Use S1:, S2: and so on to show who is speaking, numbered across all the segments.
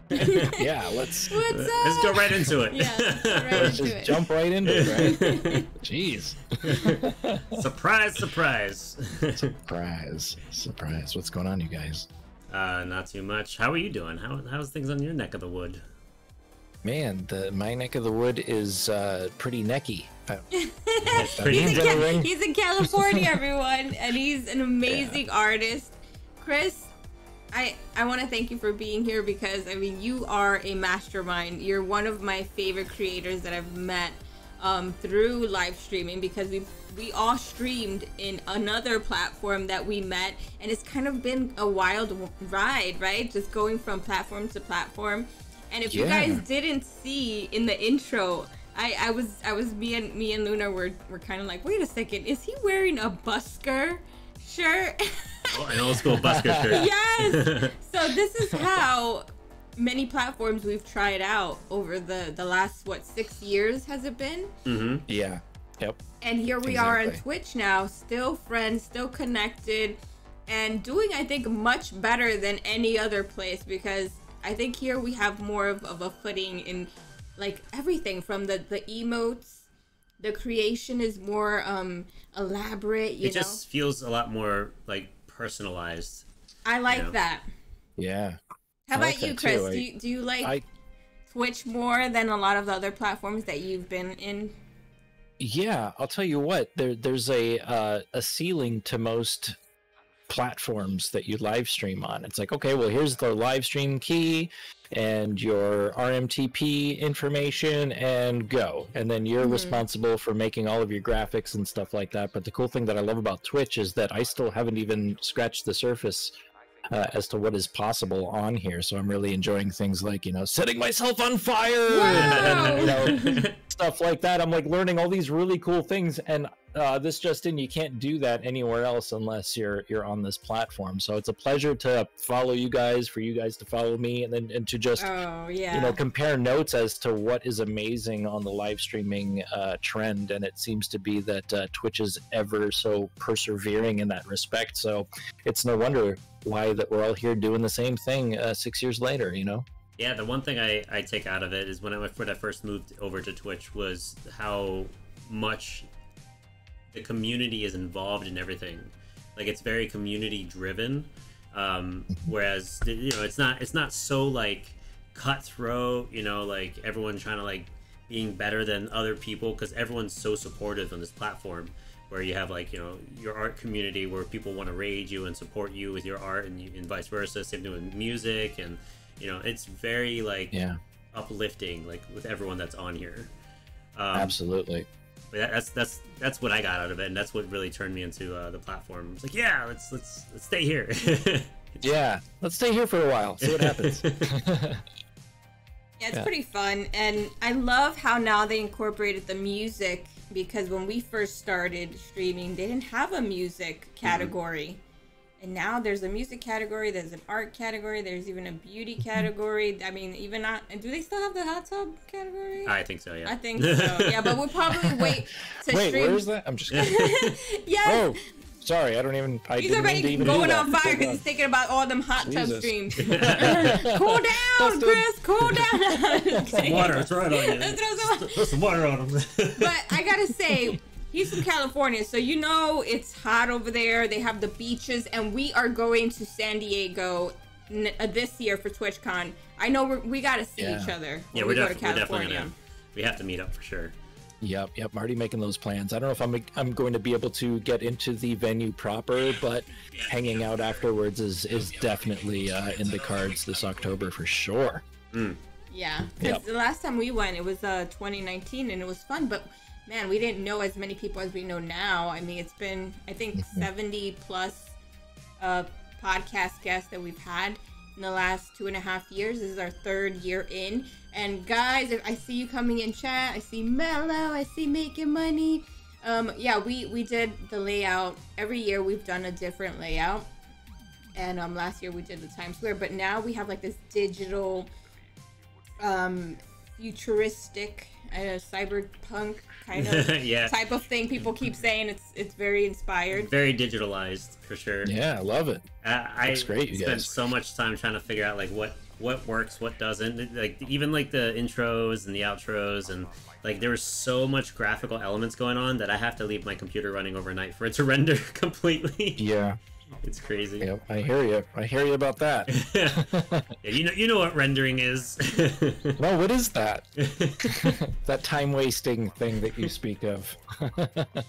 S1: Yeah, let's
S2: go right into it.
S3: Yeah,
S1: let's just jump right into it, right? Jeez.
S2: Surprise, surprise.
S1: Surprise. What's going on, you guys?
S2: Not too much. How are you doing? How's things on your neck of the wood?
S1: Man, my neck of the wood is pretty necky.
S3: He's in California, everyone, and he's an amazing artist. Chris, I want to thank you for being here because, I mean, you are a mastermind. You're one of my favorite creators that I've met through live streaming, because we all streamed in another platform that we met, and it's kind of been a wild ride, right? Just going from platform to platform. And if you guys didn't see in the intro, I was me and Luna were kind of like, wait a second, is he wearing a busker shirt?
S2: Oh, an old school busker shirt.
S3: Yes. So this is how many platforms we've tried out over the last 6 years has it been?
S1: Mm-hmm. Yeah. Yep.
S3: And here we are on Twitch now, still friends, still connected, and doing, I think, much better than any other place, because I think here we have more of a footing in like everything from the emotes. The creation is more elaborate, you know?
S2: It just feels a lot more like personalized.
S3: I like that.
S1: Yeah.
S3: How about you, Chris? Do you like Twitch more than a lot of the other platforms that you've been in?
S1: Yeah, I'll tell you what, there's a ceiling to most platforms that you live stream on. It's like, okay, well, here's the live stream key and your RMTP information, and go. And then you're responsible for making all of your graphics and stuff like that. But the cool thing that I love about Twitch is that I still haven't even scratched the surface as to what is possible on here. So I'm really enjoying things like, setting myself on fire and stuff like that. I'm like learning all these really cool things, and this just in, you can't do that anywhere else unless you're on this platform. So it's a pleasure to follow you guys, for you guys to follow me, and to just compare notes as to what is amazing on the live streaming trend. And it seems to be that Twitch is ever so persevering in that respect. So it's no wonder why that we're all here doing the same thing 6 years later.
S2: Yeah, the one thing I take out of it is when I first moved over to Twitch was how much the community is involved in everything. Like, it's very community driven, whereas it's not so like cutthroat, like everyone trying to like being better than other people, because everyone's so supportive on this platform, where you have like your art community where people want to raid you and support you with your art, and vice versa. Same thing with music, and it's very like uplifting, like with everyone that's on here.
S1: Absolutely.
S2: But that's what I got out of it, and that's what really turned me into the platform. It's like, yeah, let's stay here.
S1: Yeah, let's stay here for a while, see what happens.
S3: Yeah, it's pretty fun, and I love how now they incorporated the music, because when we first started streaming, they didn't have a music category. And now there's a music category, there's an art category, there's even a beauty category. I mean, even not, do they still have the hot tub category?
S2: I think so, yeah.
S3: I think so, yeah, but we'll probably wait to stream.
S1: Where is that? I'm just kidding.
S3: Yes.
S1: Oh, sorry,
S3: He's already going on fire because he's thinking about all them hot tub streams. Cool down, Chris, cool down.
S2: Some water, throw it on you. Throw some water on him.
S3: But I gotta say, he's from California, so it's hot over there. They have the beaches, and we are going to San Diego this year for TwitchCon. I know we gotta see each other.
S2: Yeah, we're definitely gonna. We have to meet up for sure.
S1: Yep. I'm already making those plans. I don't know if I'm going to be able to get into the venue proper, but hanging out afterwards is definitely in the cards this October for sure.
S3: Yeah, because the last time we went, it was 2019, and it was fun, but man, we didn't know as many people as we know now. I mean, it's been, I think, 70 plus podcast guests that we've had in the last 2.5 years. This is our 3rd year in. And guys, if I see you coming in chat, I see Mello, I see Making Money. Yeah, we did the layout. Every year we've done a different layout. And last year we did the Times Square, but now we have like this digital, futuristic, cyberpunk kind of type of thing. People keep saying it's very inspired.
S2: Very digitalized, for sure.
S1: Yeah, I love it.
S2: I
S1: great, you
S2: spent
S1: guys.
S2: so much time trying to figure out like what what works, what doesn't. Like even like the intros and the outros, and like there was so much graphical elements going on that I have to leave my computer running overnight for it to render completely.
S1: Yeah.
S2: It's crazy.
S1: Yep, I hear you. I hear you about that.
S2: Yeah, you know what rendering is.
S1: No, what is that? That time wasting thing that you speak of.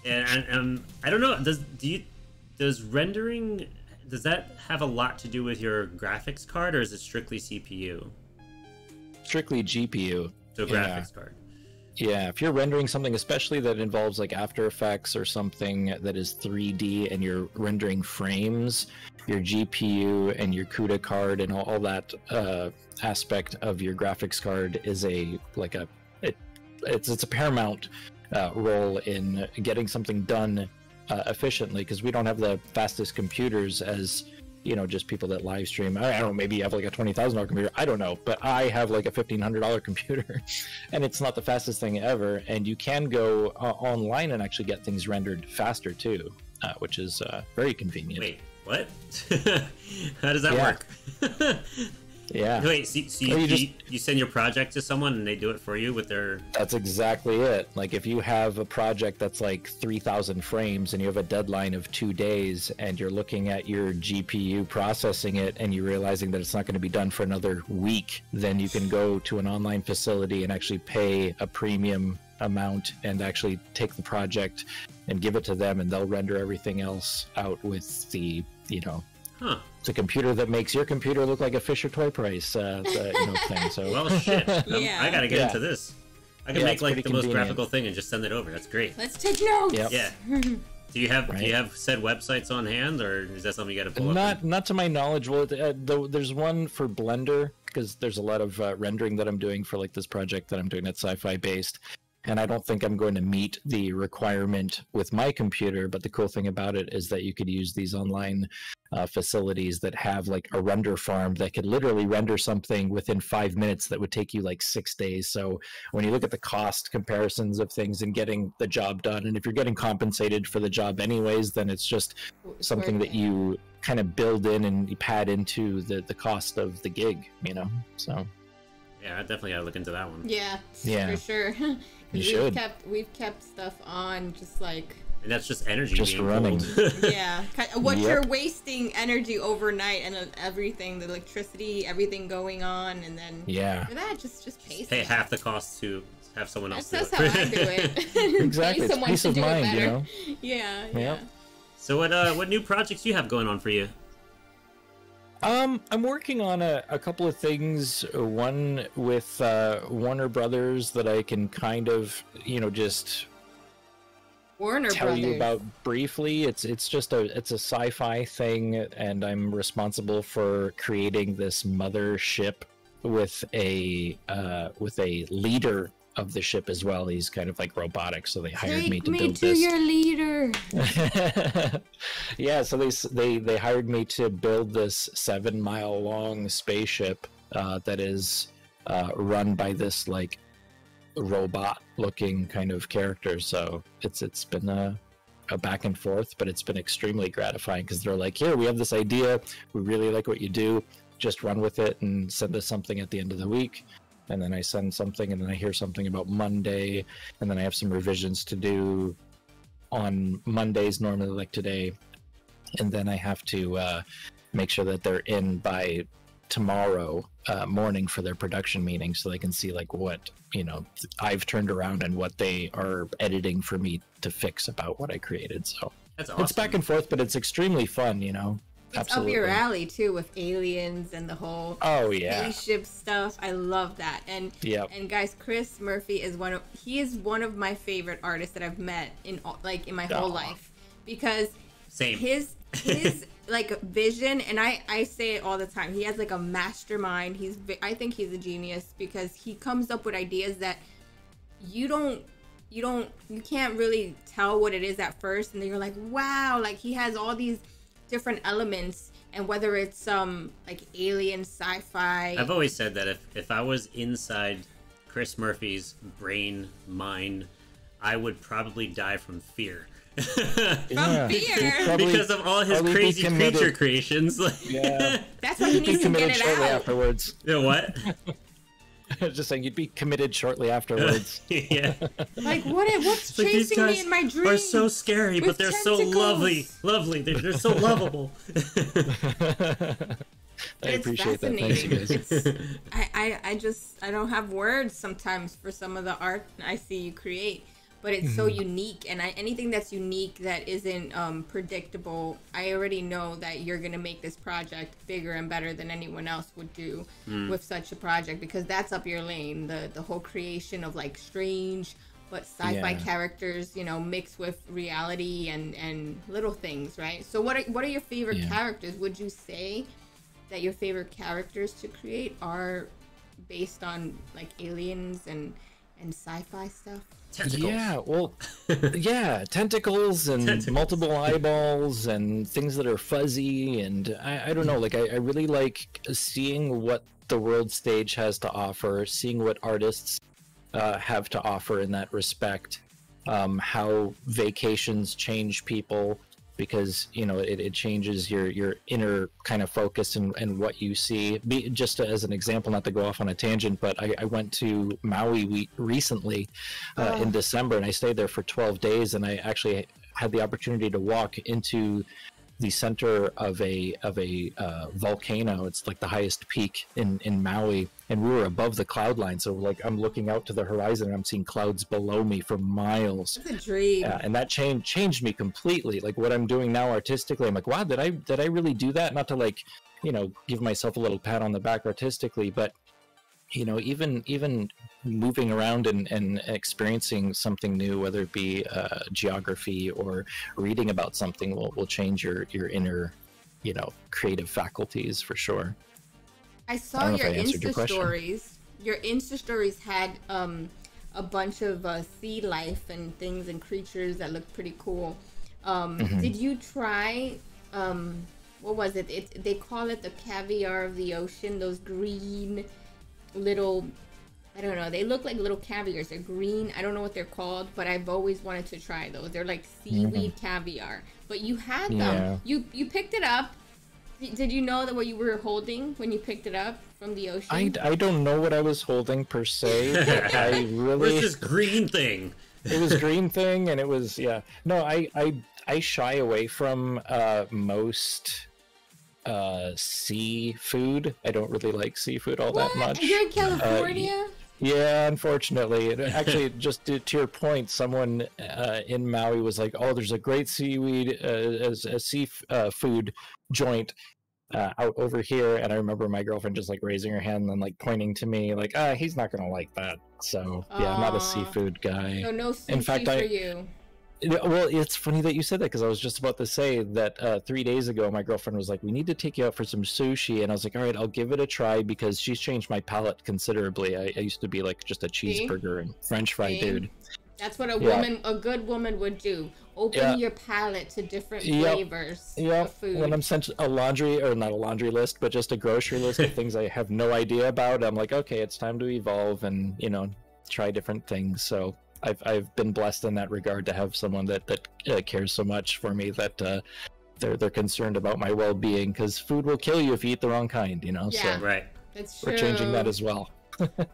S2: And I don't know. Does rendering, does that have a lot to do with your graphics card, or is it strictly CPU?
S1: Strictly GPU.
S2: So graphics card.
S1: Yeah, if you're rendering something, especially that involves like After Effects or something that is 3D and you're rendering frames, your GPU and your CUDA card and all that aspect of your graphics card is it's a paramount role in getting something done efficiently, because we don't have the fastest computers as, you know, just people that live stream. I don't know, maybe you have like a $20,000 computer, I don't know, but I have like a $1,500 computer and it's not the fastest thing ever. And you can go online and actually get things rendered faster too, which is very convenient.
S2: Wait, what? How does that work?
S1: Yeah.
S2: Wait, so you send your project to someone and they do it for you with their...
S1: That's exactly it. Like if you have a project that's like 3,000 frames and you have a deadline of 2 days and you're looking at your GPU processing it and you're realizing that it's not going to be done for another week, then you can go to an online facility and actually pay a premium amount and actually take the project and give it to them, and they'll render everything else out with the, you know...
S2: Huh.
S1: It's a computer that makes your computer look like a Fisher Toy Price, thing. So,
S2: well, shit.
S3: Yeah.
S2: I gotta get into this. I can make like the
S1: convenient.
S2: most graphical thing and just send it over. That's great.
S3: Let's take notes.
S1: Yep.
S2: Yeah. Do you have said websites on hand, or is that something you got to pull up?
S1: Not to my knowledge. Well, there's one for Blender, because there's a lot of rendering that I'm doing for like this project that I'm doing that's sci-fi based. And I don't think I'm going to meet the requirement with my computer, but the cool thing about it is that you could use these online facilities that have like a render farm that could literally render something within 5 minutes that would take you like 6 days. So when you look at the cost comparisons of things and getting the job done, and if you're getting compensated for the job anyways, then it's just something that you kind of build in and you pad into the cost of the gig, you know? So
S2: Yeah, I definitely gotta look into that one.
S3: Yeah, for sure.
S1: You should.
S3: We've kept stuff on just like...
S2: And that's just energy
S1: just
S2: being
S1: running.
S3: Yeah. You're wasting energy overnight, and everything, the electricity, everything going on, and then for that, just
S2: pay half the cost to have someone else do it.
S3: That's how I do it.
S1: Exactly. It's peace of mind, you know?
S3: Yeah.
S2: So what new projects do you have going on for you?
S1: I'm working on a couple of things. One with Warner Brothers that I can kind of, you know, just tell you about briefly. It's a sci-fi thing, and I'm responsible for creating this mothership with a leader of the ship as well. He's kind of like robotic, so they hired me to build this.
S3: Your leader.
S1: Yeah, so they hired me to build this 7-mile long spaceship that is run by this like robot looking kind of character. So it's been a back and forth, but it's been extremely gratifying, because they're like, here, we have this idea, we really like what you do, just run with it and send us something at the end of the week. And then I send something, and then I hear something about Monday, and then I have some revisions to do on Mondays, normally like today. And then I have to make sure that they're in by tomorrow morning for their production meeting, so they can see like what, you know, I've turned around and what they are editing for me to fix about what I created. So
S2: that's awesome.
S1: It's back and forth, but it's extremely fun, you know.
S3: It's
S1: Absolutely.
S3: up your alley too, with aliens and the whole spaceship stuff. I love that. And guys, Chris Murphy is one of my favorite artists that I've met in my whole life, because his like vision, and I say it all the time, he has like a mastermind. I think he's a genius, because he comes up with ideas that you can't really tell what it is at first, and then you're like, wow, like he has all these different elements, and whether it's like alien, sci-fi.
S2: I've always said that if I was inside Chris Murphy's brain, mind, I would probably die from fear.
S3: From fear?
S2: Because of all his crazy creature creations.
S1: Yeah.
S3: That's why he needs to get it
S1: shortly
S3: out.
S1: afterwards.
S2: You know what?
S1: I was just saying, you'd be committed shortly afterwards.
S2: Yeah.
S3: Like, what's
S2: Like, these
S3: chasing me
S2: guys
S3: in my dreams?
S2: are so scary, but
S3: with
S2: they're
S3: tentacles.
S2: so lovely. They're so lovable.
S1: I appreciate that. Thanks, you guys.
S3: I don't have words sometimes for some of the art I see you create, but it's so unique, and anything that's unique that isn't predictable, I already know that you're gonna make this project bigger and better than anyone else would do with such a project, because that's up your lane. The whole creation of like strange but sci-fi characters, you know, mixed with reality and little things, right? So what are your favorite characters? Would you say that your favorite characters to create are based on like aliens and sci-fi stuff?
S2: Tentacles.
S1: Yeah, well, yeah, tentacles and multiple eyeballs and things that are fuzzy, and I don't know, like I really like seeing what the world stage has to offer, seeing what artists have to offer in that respect, how vacations change people, because you know it changes your inner kind of focus and what you see. Just as an example, not to go off on a tangent, but I went to Maui recently in December, and I stayed there for 12 days, and I actually had the opportunity to walk into the center of a volcano. It's like the highest peak in Maui, and we were above the cloud line, so like I'm looking out to the horizon and I'm seeing clouds below me for miles.
S3: It's a dream.
S1: And that changed me completely. Like what I'm doing now artistically, I'm like, wow, did I really do that? Not to like, you know, give myself a little pat on the back artistically, but you know, even moving around and experiencing something new, whether it be geography or reading about something, will change your inner, you know, creative faculties for sure.
S3: I saw your Insta stories. Your Insta stories had a bunch of sea life and things and creatures that looked pretty cool. Did you try? What was it? They call it the caviar of the ocean. Those green little, I don't know, they look like little caviars. They're green. I don't know what they're called, but I've always wanted to try those. They're like seaweed caviar, but you had them. You picked it up. Did you know that what you were holding when you picked it up from the ocean?
S1: I don't know what I was holding per se. I really.
S2: What's this green thing?
S1: It was green thing, and it was No, I shy away from most seafood. I don't really like seafood all that much.
S3: You're in California?
S1: Yeah, unfortunately. Actually, just to your point, someone in Maui was like, "Oh, there's a great seaweed, seafood joint out over here," and I remember my girlfriend just like raising her hand and then like pointing to me, like, he's not gonna like that." So yeah, I'm not a seafood guy.
S3: No sushi
S1: in fact,
S3: for you.
S1: Well, it's funny that you said that, because I was just about to say that 3 days ago, my girlfriend was like, "We need to take you out for some sushi," and I was like, "All right, I'll give it a try," because she's changed my palate considerably. I used to be like just a cheeseburger and French fry dude.
S3: That's what a good woman would do. Open your palate to different flavors of food.
S1: When I'm sent a laundry, or not a laundry list, but just a grocery list of things I have no idea about, I'm like, okay, it's time to evolve and, you know, try different things. So I've been blessed in that regard to have someone that cares so much for me that they're concerned about my well-being, because food will kill you if you eat the wrong kind, you know.
S3: Yeah,
S1: so
S2: right.
S3: That's true.
S1: We're changing that as well.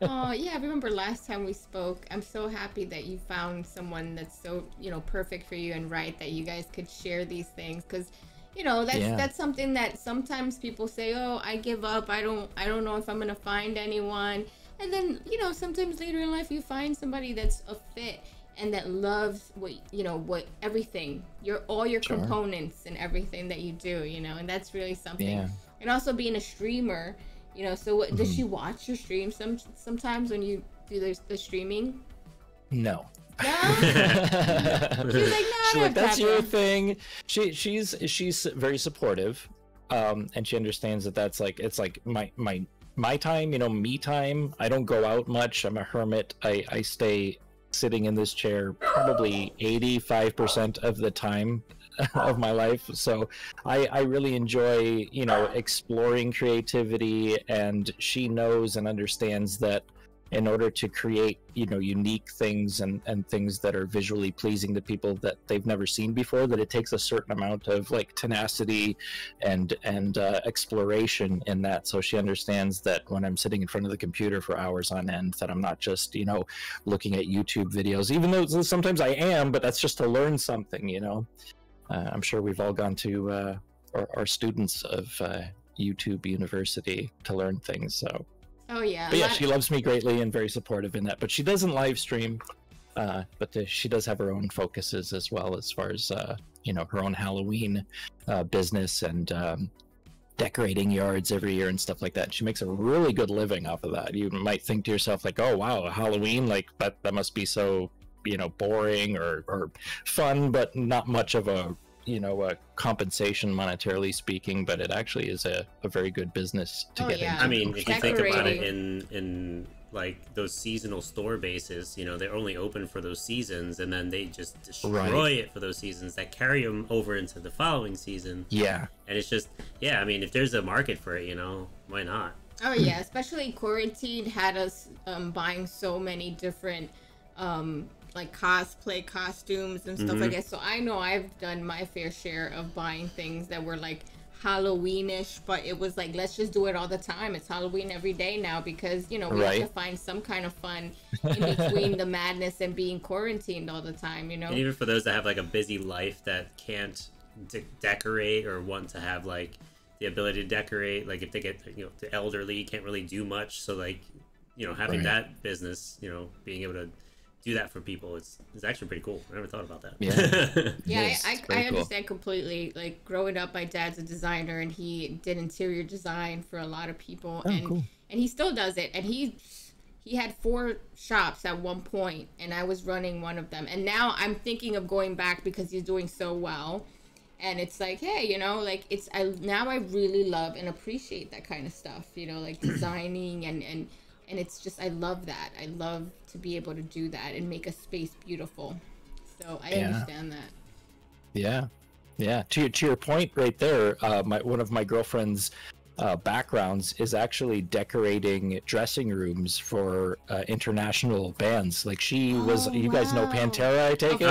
S3: Oh yeah, I remember last time we spoke. I'm so happy that you found someone that's so, you know, perfect for you and right, that you guys could share these things, because you know that's something that sometimes people say, "Oh, I give up. I don't know if I'm gonna find anyone." And then, you know, sometimes later in life you find somebody that's a fit and that loves what everything, all your components and everything that you do, you know, and that's really something. Yeah. And also being a streamer, you know, so does she watch your stream sometimes when you do the streaming?
S1: No.
S3: No? She's like, no,
S1: she's like, that's your thing. She's very supportive, and she understands that that's like, it's like my time, you know, me time. I don't go out much. I'm a hermit. I stay sitting in this chair probably 85% of the time of my life. So I really enjoy, you know, exploring creativity, and she knows and understands that in order to create, unique things and things that are visually pleasing to people that they've never seen before, that it takes a certain amount of like tenacity and exploration in that. So she understands that when I'm sitting in front of the computer for hours on end, that I'm not just, looking at YouTube videos, even though sometimes I am, but that's just to learn something, I'm sure we've all gone to our students of YouTube University to learn things. So
S3: oh yeah,
S1: but yeah, she loves me greatly and very supportive in that. But she doesn't live stream, but she does have her own focuses as well, as far as her own Halloween business and decorating yards every year and stuff like that. She makes a really good living off of that. You might think to yourself like, oh wow, Halloween, like that must be so boring or fun, but not much of a compensation monetarily speaking, but it actually is a very good business to get into.
S2: I mean, if you think about it in like those seasonal store bases, they're only open for those seasons, and then they just destroy it for those seasons that carry them over into the following season. Yeah. And it's just, I mean, if there's a market for it, why not?
S3: Oh yeah, especially quarantine had us buying so many different like cosplay costumes and stuff like that. So I know I've done my fair share of buying things that were like Halloweenish, but it was like, let's just do it all the time. It's Halloween every day now because we have to find some kind of fun in between the madness and being quarantined all the time. And
S2: even for those that have like a busy life that can't decorate or want to have like the ability to decorate, like if they get the elderly, can't really do much, so like having that business, being able to do that for people, it's actually pretty cool. I never thought about that.
S3: I understand completely. Like growing up, my dad's a designer and he did interior design for a lot of people, and he still does it. And he had 4 shops at one point, and I was running one of them. And now I'm thinking of going back because he's doing so well. And it's like, hey, like now I really love and appreciate that kind of stuff. Like designing and it's just, I love that. I love to be able to do that and make a space beautiful. So I understand that.
S1: Yeah. To your point right there, one of my girlfriend's backgrounds is actually decorating dressing rooms for international bands. Like she was, you guys know Pantera, I take it?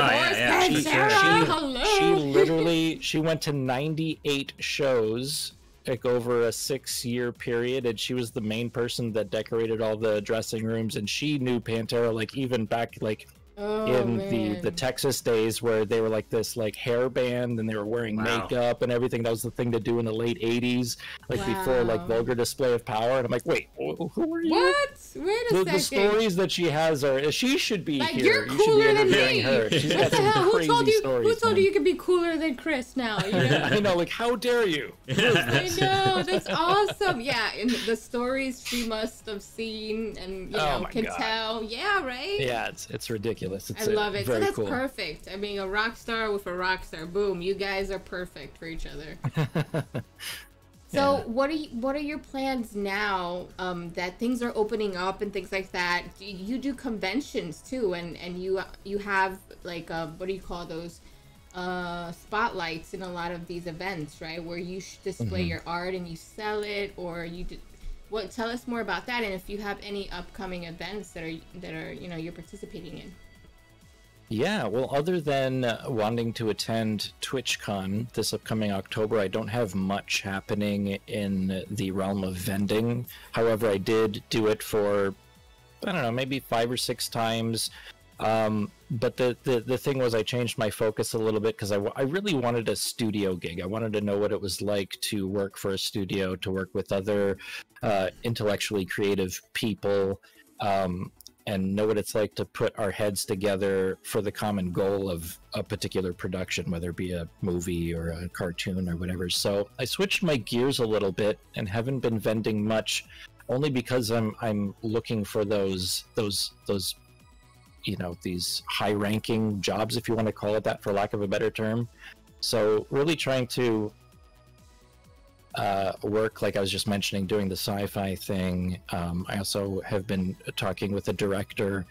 S1: She went to 98 shows like over a 6-year period, and she was the main person that decorated all the dressing rooms, and she knew Pantera like even back like the Texas days where they were like this like hair band and they were wearing makeup and everything. That was the thing to do in the late 80s, like before like vulgar display of power. And I'm like, wait, who are you?
S3: What? Wait a second.
S1: The stories that she has are, she should be
S3: like,
S1: here.
S3: You're cooler than me.
S1: Her. She's
S3: what the hell? Who told you you could be cooler than Chris now?
S1: I know, like, how dare you?
S3: I know, that's awesome. Yeah, and the stories she must have seen and can tell. Yeah, right?
S1: Yeah, it's ridiculous.
S3: I love it. So that's perfect. I mean, a rock star with a rock star. Boom, you guys are perfect for each other. So what are your plans now that things are opening up and things like that? You do conventions too, and you have like what do you call those spotlights in a lot of these events, right? Where you display your art and you sell it, or you do. Tell us more about that, and if you have any upcoming events that are you're participating in.
S1: Yeah, well, other than wanting to attend TwitchCon this upcoming October, I don't have much happening in the realm of vending. However, I did do it for, I don't know, maybe 5 or 6 times. But the thing was, I changed my focus a little bit because I really wanted a studio gig. I wanted to know what it was like to work for a studio, to work with other intellectually creative people, and know what it's like to put our heads together for the common goal of a particular production, whether it be a movie or a cartoon or whatever. So I switched my gears a little bit and haven't been vending much, only because I'm looking for those these high-ranking jobs, if you want to call it that, for lack of a better term. So really trying to work, like I was just mentioning, doing the sci-fi thing. I also have been talking with a director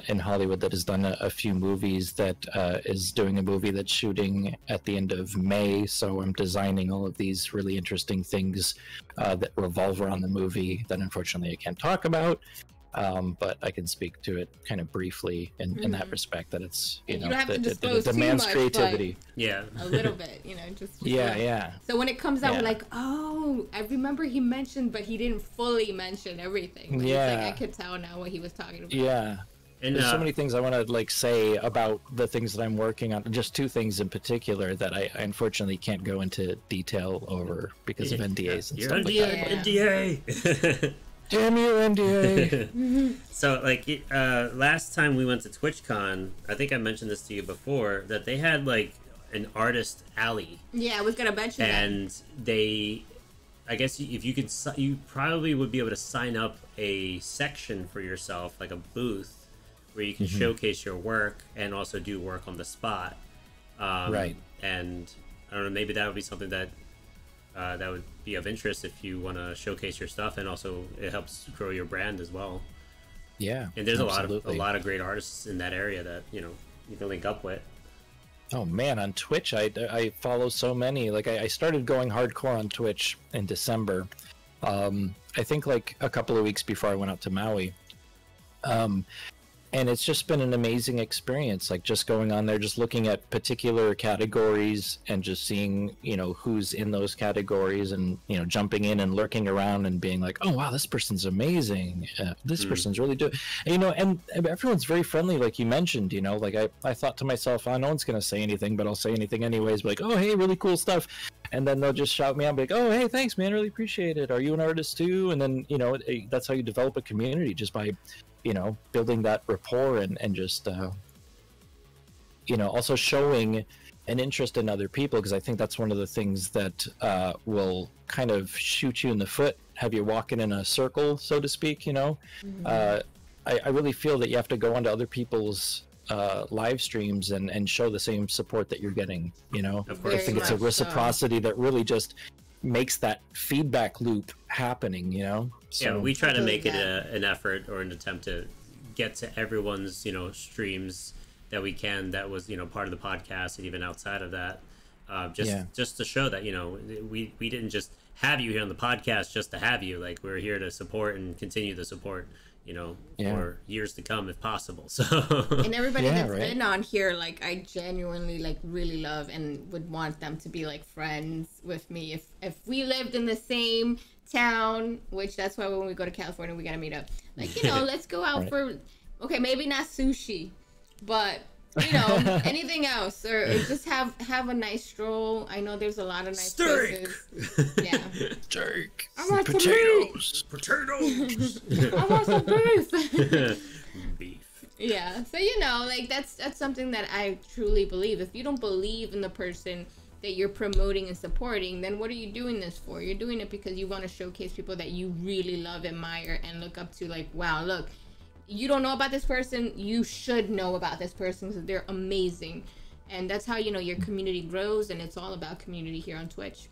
S1: in Hollywood that has done a few movies, that is doing a movie that's shooting at the end of May. So I'm designing all of these really interesting things that revolve around the movie that unfortunately I can't talk about. But I can speak to it kind of briefly in that respect, that it's, you know,
S3: don't have to disclose
S1: it demands
S3: too much,
S1: creativity.
S2: Yeah.
S3: A little bit, you know, just
S1: Yeah.
S3: So when it comes out, we're like, oh, I remember he mentioned, but he didn't fully mention everything. But it's like, I could tell now what he was talking about.
S1: Yeah. And there's so many things I want to like say about the things that I'm working on. Just two things in particular that I unfortunately can't go into detail over because of NDAs and stuff like that.
S2: NDA.
S1: Damn you, NDA.
S2: So, like, last time we went to TwitchCon, I think I mentioned this to you before, that they had, like, an artist alley.
S3: Yeah, I was going to mention that.
S2: And they, I guess if you could, you probably would be able to sign up a section for yourself, like a booth, where you can showcase your work and also do work on the spot.
S1: Right.
S2: And, I don't know, maybe that would be something that that would be of interest if you want to showcase your stuff, and also it helps grow your brand as well.
S1: Yeah,
S2: and there's a lot of great artists in that area that, you know, you can link up with.
S1: Oh man, on Twitch I follow so many. Like I started going hardcore on Twitch in December. I think like a couple of weeks before I went out to Maui. And it's just been an amazing experience, like just going on there, just looking at particular categories and just seeing, you know, who's in those categories, and, you know, jumping in and lurking around and being like, oh, wow, this person's amazing. This person's really doing, you know, and everyone's very friendly. Like you mentioned, you know, like I thought to myself, oh, no one's going to say anything, but I'll say anything anyways. Like, oh, hey, really cool stuff. And then they'll just shout me out, like, oh, hey, thanks, man. Really appreciate it. Are you an artist too? And then, you know, that's how you develop a community, just by, you know, building that rapport and just, you know, also showing an interest in other people, because I think that's one of the things that will kind of shoot you in the foot, have you walking in a circle, so to speak, you know. I really feel that you have to go onto other people's live streams and show the same support that you're getting, you know.
S2: Of course.
S1: I think it's a reciprocity that really just makes that feedback loop happening, you know.
S2: So, yeah, we try to make it an effort or an attempt to get to everyone's, you know, streams that we can, that was, you know, part of the podcast, and even outside of that, just to show that, you know, we didn't just have you here on the podcast just to have you. Like, we're here to support and continue the support, you know, for years to come if possible. So
S3: and everybody that's been on here, like, I genuinely, like, really love and would want them to be like friends with me if we lived in the same town, which that's why when we go to California we gotta meet up, like, you know, let's go out for, okay, maybe not sushi, but, you know, anything else, or just have a nice stroll. I know there's a lot of nice places. Yeah.
S1: Steak.
S3: I want
S1: potatoes.
S3: I want some beef.
S2: Beef.
S3: Yeah. So, you know, like, that's something that I truly believe. If you don't believe in the person that you're promoting and supporting, then what are you doing this for? You're doing it because you want to showcase people that you really love, admire, and look up to. Like, wow, look, you don't know about this person, you should know about this person because they're amazing. And that's how, you know, your community grows, and it's all about community here on Twitch.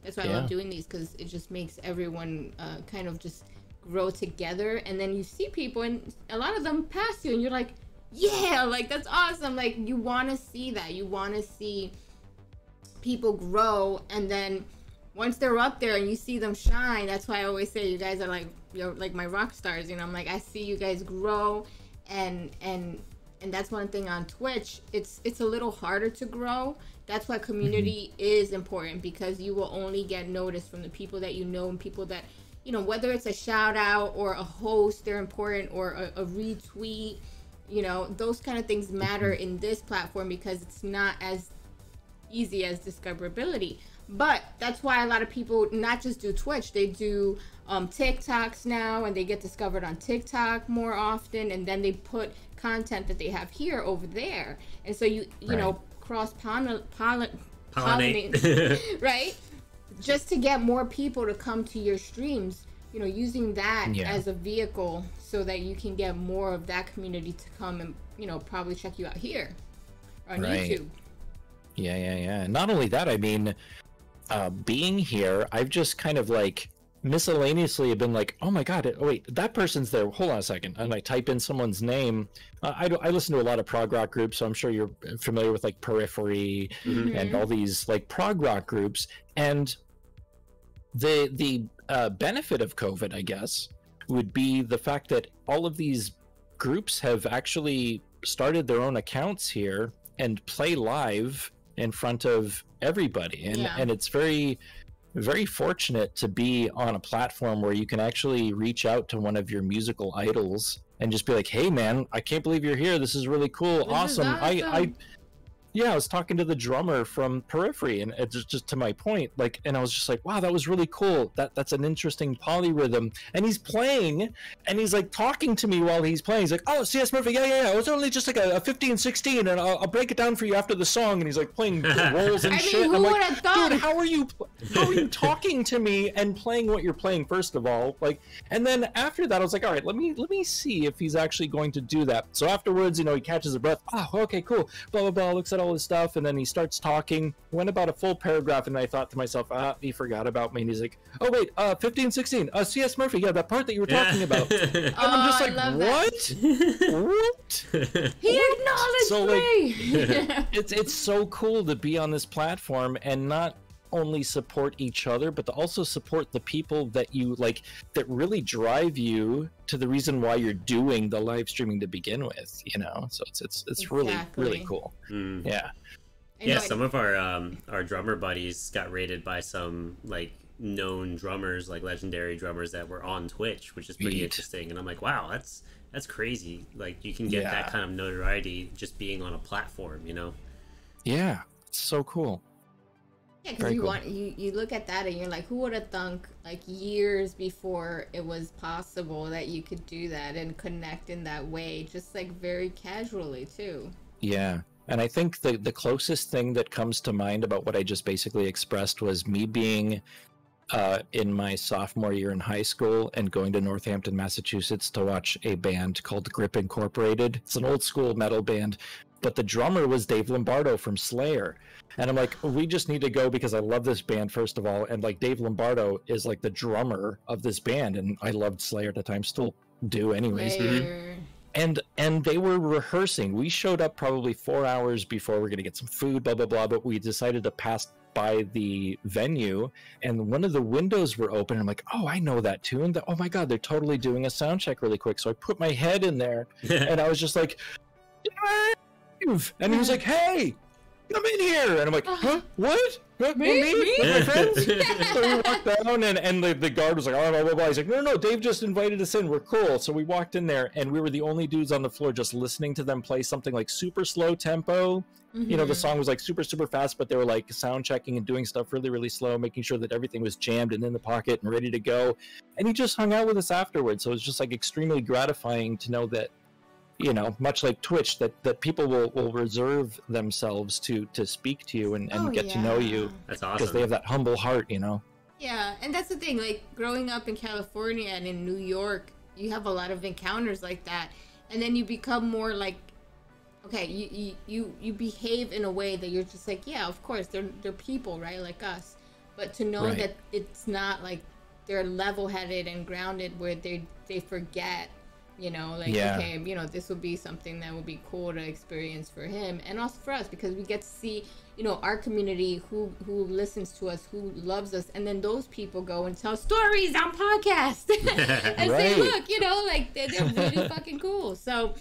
S3: That's why I love doing these, because it just makes everyone kind of just grow together. And then you see people, and a lot of them pass you, and you're like, yeah, like, that's awesome. Like, you want to see that. You want to see people grow, and then once they're up there and you see them shine, that's why I always say you guys are like, you're like my rock stars, you know. I'm like, I see you guys grow, and that's one thing on Twitch, it's a little harder to grow. That's why community is important, because you will only get noticed from the people that you know, and people that, you know, whether it's a shout out or a host, they're important, or a retweet, you know, those kind of things matter in this platform, because it's not as easy as discoverability. But that's why a lot of people not just do Twitch, they do TikToks now, and they get discovered on TikTok more often, and then they put content that they have here over there, and so you know, cross pollinate right, just to get more people to come to your streams, you know, using that as a vehicle so that you can get more of that community to come and, you know, probably check you out here on YouTube.
S1: Yeah. Not only that, I mean, being here, I've just kind of like miscellaneously been like, oh my god, wait, that person's there, hold on a second, and I type in someone's name. I listen to a lot of prog rock groups, so I'm sure you're familiar with like Periphery and all these like prog rock groups. And the benefit of COVID, I guess, would be the fact that all of these groups have actually started their own accounts here and play live in front of everybody. And it's very, very fortunate to be on a platform where you can actually reach out to one of your musical idols and just be like, hey man, I can't believe you're here. This is really cool. Awesome. I was talking to the drummer from Periphery, and it's just to my point, like, and I was just like, wow, that was really cool. That's an interesting polyrhythm. And he's playing, and he's like talking to me while he's playing. He's like, oh, CSMurphy, yeah. It was only just like a 15-16, and I'll break it down for you after the song. And he's like playing rolls and shit.
S3: Who
S1: I'm
S3: would
S1: like,
S3: have thought?
S1: dude, how are you talking to me and playing what you're playing, first of all? Like, and then after that, I was like, all right, let me see if he's actually going to do that. So afterwards, he catches a breath. Oh, okay, cool. Blah blah blah. Looks at all this stuff, and then he starts talking. Went about a full paragraph, and I thought to myself, he forgot about me. And he's like, oh wait, 15-16, CSMurphy, yeah, that part that you were talking about. And I'm just like, what?
S3: He acknowledged me.
S1: It's so cool to be on this platform and not only support each other, but to also support the people that you like, that really drive you to the reason why you're doing the live streaming to begin with. So it's really cool.
S2: Yeah, some of our drummer buddies got rated by some like known drummers, like legendary drummers that were on Twitch, which is pretty interesting. And I'm like, wow, that's crazy. Like, you can get that kind of notoriety just being on a platform,
S1: Yeah, it's so cool.
S3: Yeah, because you look at that and you're like, who would have thunk like years before it was possible that you could do that and connect in that way, just like very casually too.
S1: Yeah. And I think the closest thing that comes to mind about what I just basically expressed was me being in my sophomore year in high school and going to Northampton, Massachusetts to watch a band called Grip Incorporated. It's an old school metal band, but the drummer was Dave Lombardo from Slayer. And I'm like, we just need to go because I love this band, first of all. And like, Dave Lombardo is like the drummer of this band. And I loved Slayer at the time, still do anyways. And they were rehearsing. We showed up probably 4 hours before we're going to get some food, blah, blah, blah. But we decided to pass by the venue, and one of the windows were open. I'm like, oh, I know that tune. Oh my God, they're totally doing a sound check really quick. So I put my head in there and I was just like, Dave! And he was like, hey, come in here. And I'm like, huh? What? Me? With my friends? So we walked down, and the guard was like, oh, blah, blah, blah. He's like, no, Dave just invited us in. We're cool. So we walked in there, and we were the only dudes on the floor just listening to them play something like super slow tempo. The song was like super, super fast, but they were like sound checking and doing stuff really, really slow, making sure that everything was jammed and in the pocket and ready to go. And he just hung out with us afterwards. So it was just like extremely gratifying to know that, much like Twitch, that people will reserve themselves to speak to you and get to know you.
S2: That's awesome.
S1: Because they have that humble heart,
S3: Yeah, and that's the thing. Like, growing up in California and in New York, you have a lot of encounters like that. And then you become more like, okay, you behave in a way that you're just like, yeah, of course, they're people, right? Like us. But to know that it's not like they're level-headed and grounded where they forget, okay, this would be something that would be cool to experience for him and also for us, because we get to see, our community who listens to us, who loves us, and then those people go and tell stories on podcasts and say, look, they're really fucking cool. So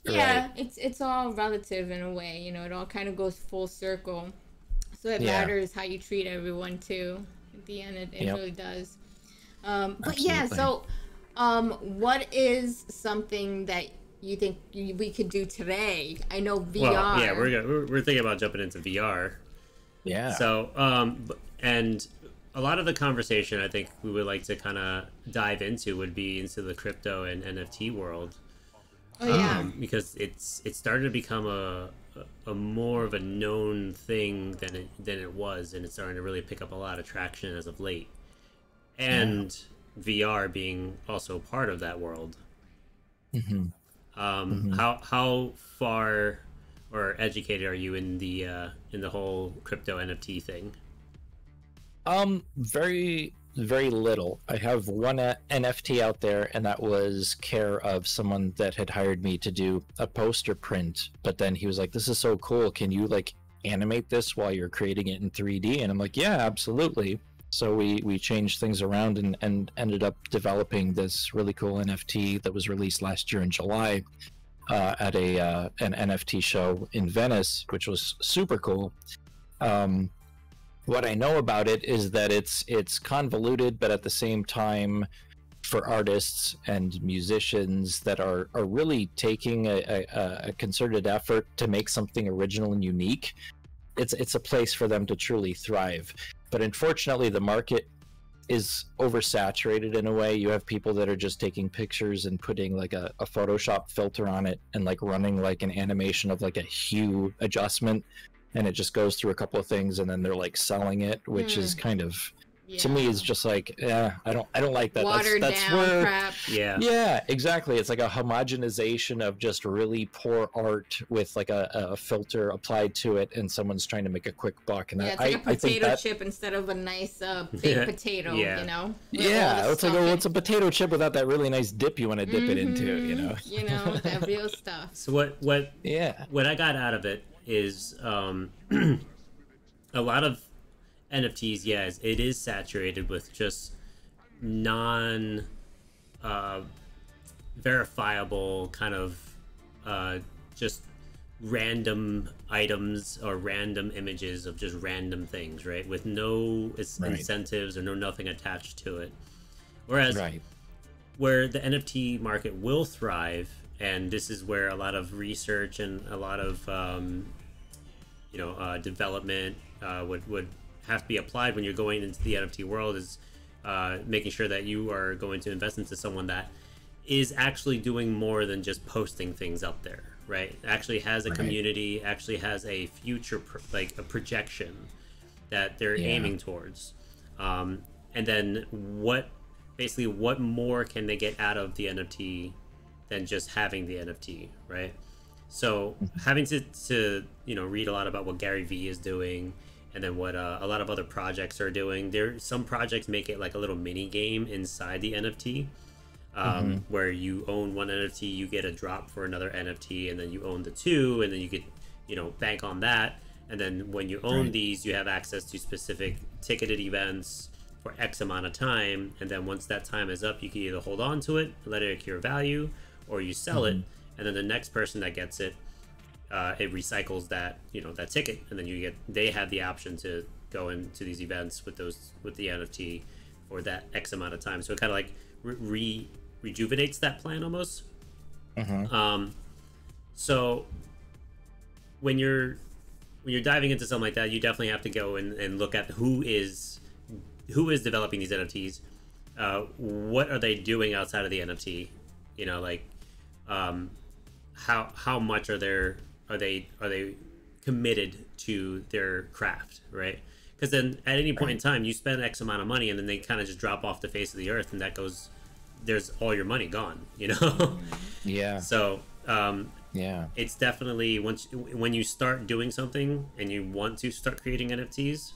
S3: yeah, it's all relative in a way, it all kind of goes full circle. So it matters how you treat everyone too. At the end, it really does. But yeah, so what is something that you think we could do today? I know VR.
S2: Well, yeah, we're thinking about jumping into VR.
S1: Yeah.
S2: So, and a lot of the conversation I think we would like to kind of dive into would be into the crypto and NFT world.
S3: Oh yeah.
S2: Because it's starting to become a more of a known thing than it was, and it's starting to really pick up a lot of traction as of late. And VR being also part of that world. How far or educated are you in the whole crypto NFT thing?
S1: Very, very little. I have one NFT out there, and that was care of someone that had hired me to do a poster print. But then he was like, this is so cool. Can you like animate this while you're creating it in 3D? And I'm like, yeah, absolutely. So we changed things around and ended up developing this really cool NFT that was released last year in July at an NFT show in Venice, which was super cool. What I know about it is that it's convoluted, but at the same time, for artists and musicians that are really taking a concerted effort to make something original and unique, it's a place for them to truly thrive. But unfortunately, the market is oversaturated in a way. You have people that are just taking pictures and putting like a Photoshop filter on it and like running like an animation of like a hue adjustment, and it just goes through a couple of things and then they're like selling it, which is kind of, to me, is just like, I don't like that.
S3: Watered
S1: that's
S3: down
S1: where,
S3: crap.
S1: Yeah, exactly. It's like a homogenization of just really poor art with like a filter applied to it, and someone's trying to make a quick buck. And
S3: it's like a potato
S1: that,
S3: chip instead of a nice baked potato, you know?
S1: Yeah, it's like, it's a potato chip without that really nice dip you want to dip it into, you know?
S3: You know, that real stuff.
S2: So what I got out of it is a lot of NFTs, yes, it is saturated with just non verifiable kind of just random items or random images of just random things, right? With no incentives or nothing attached to it. Whereas where the NFT market will thrive, and this is where a lot of research and a lot of development would have to be applied when you're going into the NFT world, is making sure that you are going to invest into someone that is actually doing more than just posting things up there, right? Actually has a community, actually has a future, like a projection that they're aiming towards. And then what more can they get out of the NFT than just having the NFT, right? So having to read a lot about what Gary Vee is doing, and then what a lot of other projects are doing. Some projects make it like a little mini game inside the NFT, where you own one NFT, you get a drop for another NFT, and then you own the two, and then you get, bank on that. And then when you own these, you have access to specific ticketed events for X amount of time. And then once that time is up, you can either hold on to it, let it accrue value, or you sell it. And then the next person that gets it, it recycles that that ticket, and then they have the option to go into these events with the NFT for that X amount of time. So it kind of like rejuvenates that plan almost. So when you're diving into something like that, you definitely have to go and look at who is developing these NFTs. What are they doing outside of the NFT? How much are they committed to their craft, right? Because then at any point in time, you spend X amount of money, and then they kind of just drop off the face of the earth, and there's all your money gone,
S1: Yeah.
S2: So it's definitely when you start doing something and you want to start creating NFTs,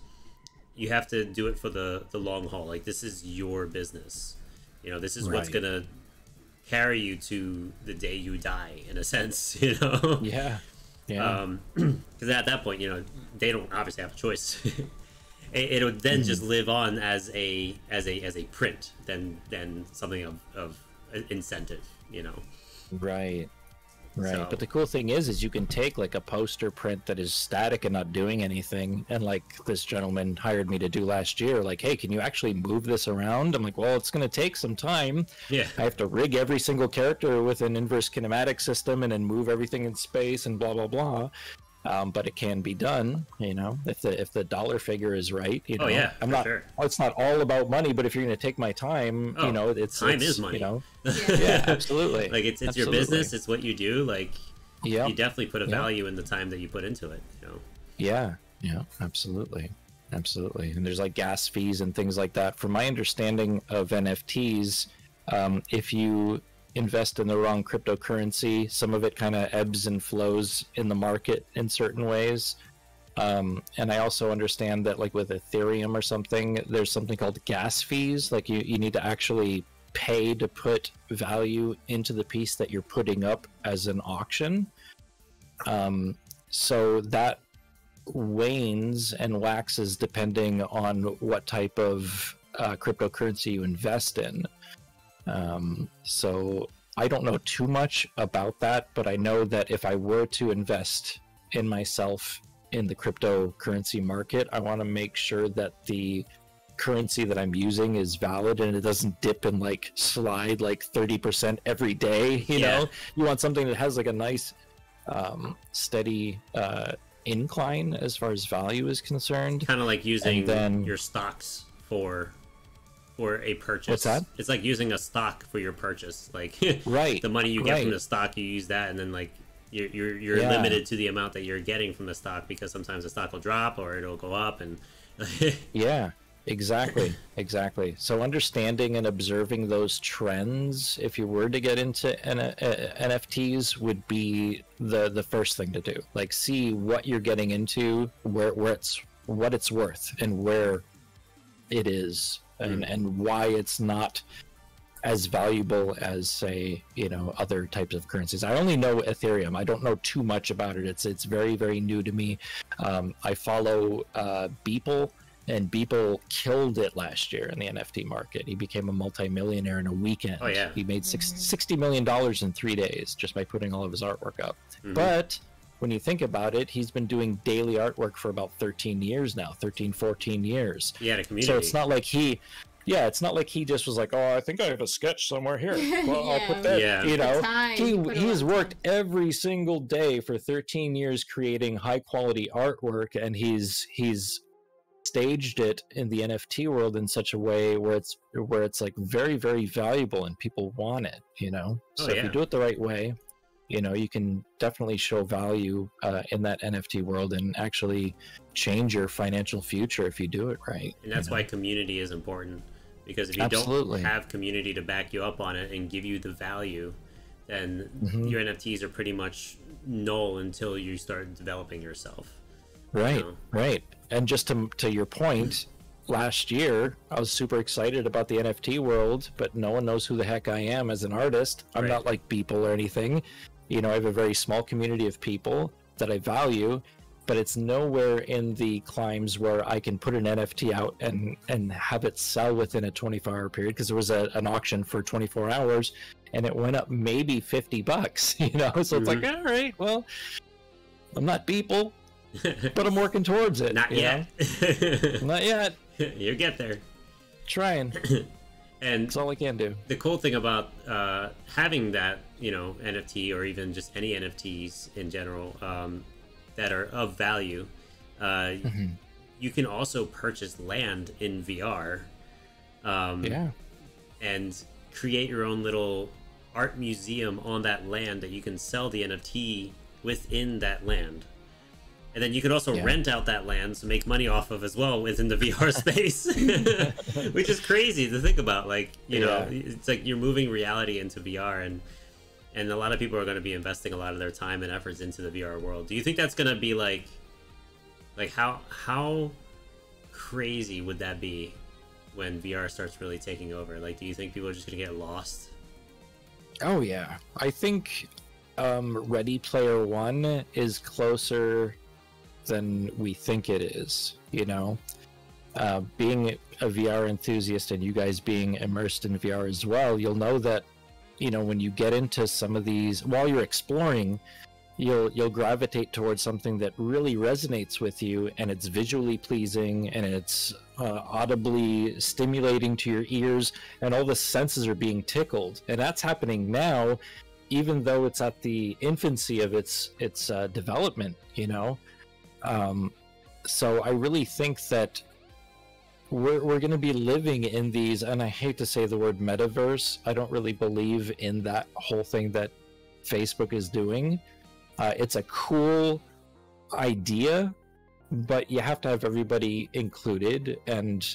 S2: you have to do it for the long haul. Like, this is your business, this is what's gonna carry you to the day you die, in a sense. Because at that point, they don't obviously have a choice. It'll then just live on as a print than something of incentive.
S1: Right.
S2: So,
S1: But the cool thing is you can take like a poster print that is static and not doing anything, and like this gentleman hired me to do last year, like, hey, can you actually move this around? I'm like, well, it's going to take some time. I have to rig every single character with an inverse kinematic system and then move everything in space and blah blah blah. But it can be done, if the dollar figure is right. I'm not.
S2: Sure.
S1: It's not all about money, but if you're going to take my time, it's
S2: is money.
S1: Yeah, absolutely.
S2: Like it's your business. It's what you do. Like, you definitely put a value in the time that you put into it.
S1: Yeah, absolutely. And there's like gas fees and things like that. From my understanding of NFTs, if you invest in the wrong cryptocurrency, some of it kind of ebbs and flows in the market in certain ways. And I also understand that like with Ethereum or something, there's something called gas fees. Like you need to actually pay to put value into the piece that you're putting up as an auction. So that wanes and waxes depending on what type of cryptocurrency you invest in. So I don't know too much about that, but I know that if I were to invest in myself in the cryptocurrency market, I want to make sure that the currency that I'm using is valid and it doesn't dip and like slide like 30% every day. You know, you want something that has like a nice steady incline as far as value is concerned.
S2: Kind of like using your stocks for a purchase.
S1: What's that?
S2: It's like using a stock for your purchase. Like
S1: right,
S2: the money you get from the stock, you use that, and then like you're limited to the amount that you're getting from the stock, because sometimes the stock will drop or it'll go up, and
S1: yeah, exactly. So understanding and observing those trends, if you were to get into NFTs, would be the first thing to do. Like, see what you're getting into, where it's what it's worth, and where it is. And why it's not as valuable as, say, you know, other types of currencies. I only know Ethereum. I don't know too much about it. It's very, very new to me. I follow Beeple, and Beeple killed it last year in the NFT market. He became a multimillionaire in a weekend.
S2: Oh, yeah.
S1: He made $60 million in 3 days just by putting all of his artwork up. But when you think about it, he's been doing daily artwork for about 13 years now, 14 years.
S2: Yeah, the community.
S1: So it's not like he just was like, oh, I think I have a sketch somewhere here. Well, I'll put that, you know. He's worked every single day for 13 years creating high quality artwork, and he's staged it in the NFT world in such a way where it's like very, very valuable and people want it, you know. So if you do it the right way, you know, you can definitely show value in that NFT world and actually change your financial future if you do it right.
S2: And that's why community is important, because if you don't have community to back you up on it and give you the value, then your NFTs are pretty much null until you start developing yourself.
S1: Right,
S2: you know?
S1: right. And just to your point, last year I was super excited about the NFT world, but no one knows who the heck I am as an artist. I'm not like Beeple or anything. You know, I have a very small community of people that I value, but it's nowhere in the climbs where I can put an NFT out and have it sell within a 24-hour period, because there was an auction for 24 hours and it went up maybe $50, you know? So it's like, all right, well, I'm not Beeple, but I'm working towards it.
S2: Not yet.
S1: Not yet.
S2: You'll get there.
S1: Trying.
S2: And
S1: that's all I can do.
S2: The cool thing about having that, you know, NFT or even just any NFTs in general that are of value, you can also purchase land in VR and create your own little art museum on that land that you can sell the NFT within that land. And then you could also rent out that land to make money off of as well within the VR space, which is crazy to think about. Like, you know, it's like you're moving reality into VR, and a lot of people are going to be investing a lot of their time and efforts into the VR world. Do you think that's going to be like how crazy would that be when VR starts really taking over? Like, do you think people are just going to get lost?
S1: Oh yeah, I think Ready Player One is closer than we think it is, you know. Being a VR enthusiast and you guys being immersed in VR as well, you'll know that, you know, when you get into some of these, while you're exploring, you'll gravitate towards something that really resonates with you, and it's visually pleasing and it's audibly stimulating to your ears, and all the senses are being tickled. And that's happening now, even though it's at the infancy of its development, you know. So I really think that we're going to be living in these, and I hate to say the word metaverse. I don't really believe in that whole thing that Facebook is doing. It's a cool idea, but you have to have everybody included, and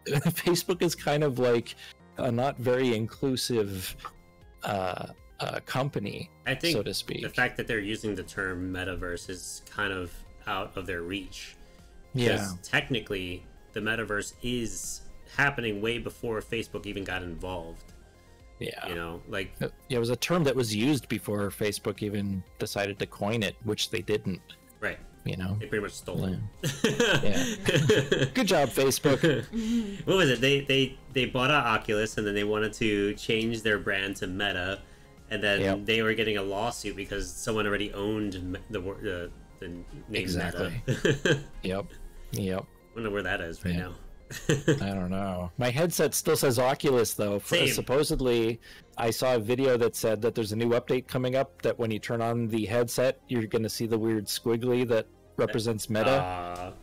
S1: Facebook is kind of like a not very inclusive company,
S2: I think,
S1: so to speak.
S2: The fact that they're using the term metaverse is kind of out of their reach.
S1: Yeah.
S2: Technically, the metaverse is happening way before Facebook even got involved.
S1: Yeah.
S2: You know, like...
S1: Yeah, it was a term that was used before Facebook even decided to coin it, which they didn't.
S2: Right.
S1: you know.
S2: They pretty much stole it.
S1: Yeah. Good job, Facebook.
S2: What was it? They bought out Oculus, and then they wanted to change their brand to Meta, and then they were getting a lawsuit because someone already owned the name
S1: Exactly.
S2: Meta.
S1: Yep.
S2: I wonder where that is right now.
S1: I don't know. My headset still says Oculus, though. Supposedly, I saw a video that said that there's a new update coming up that when you turn on the headset, you're going to see the weird squiggly that represents Meta,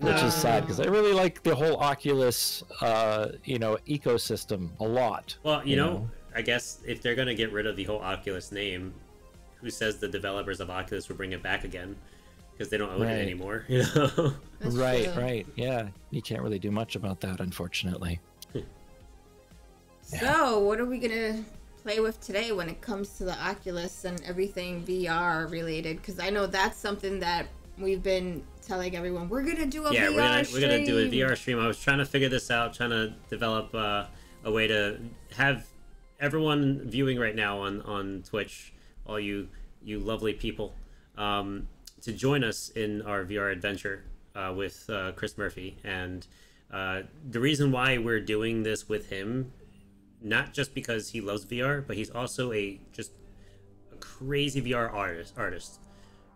S1: which is sad because I really like the whole Oculus, ecosystem a lot.
S2: Well, you know, I guess if they're going to get rid of the whole Oculus name, who says the developers of Oculus will bring it back again? Because they don't own it anymore, you know?
S1: Right. Yeah, you can't really do much about that, unfortunately.
S3: So, what are we gonna play with today when it comes to the Oculus and everything VR related? Because I know that's something that we've been telling everyone we're gonna do a VR stream.
S2: We're gonna do a VR stream. I was trying to figure this out, trying to develop a way to have everyone viewing right now on Twitch, all you lovely people, to join us in our VR adventure with Chris Murphy. And the reason why we're doing this with him, not just because he loves VR, but he's also just a crazy VR artist,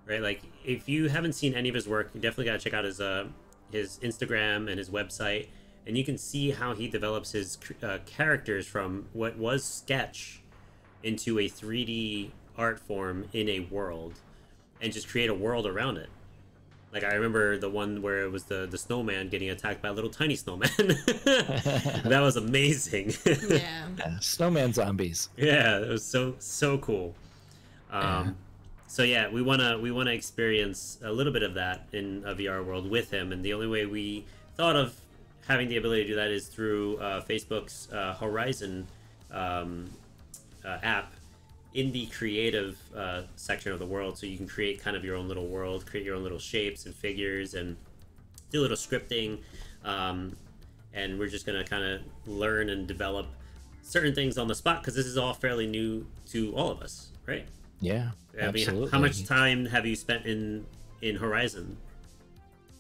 S2: right? Like, if you haven't seen any of his work, you definitely gotta check out his Instagram and his website, and you can see how he develops his characters from what was sketch into a 3D art form in a world, and just create a world around it. Like, I remember the one where it was the snowman getting attacked by a little tiny snowman. That was amazing.
S3: Yeah.
S1: Snowman zombies.
S2: Yeah, it was so cool. So yeah, we wanna experience a little bit of that in a VR world with him, and the only way we thought of having the ability to do that is through Facebook's Horizon app, in the creative section of the world. So you can create kind of your own little world, create your own little shapes and figures, and do a little scripting. And we're just going to kind of learn and develop certain things on the spot, because this is all fairly new to all of us, right?
S1: Yeah, absolutely.
S2: Mean, how much time have you spent in Horizon?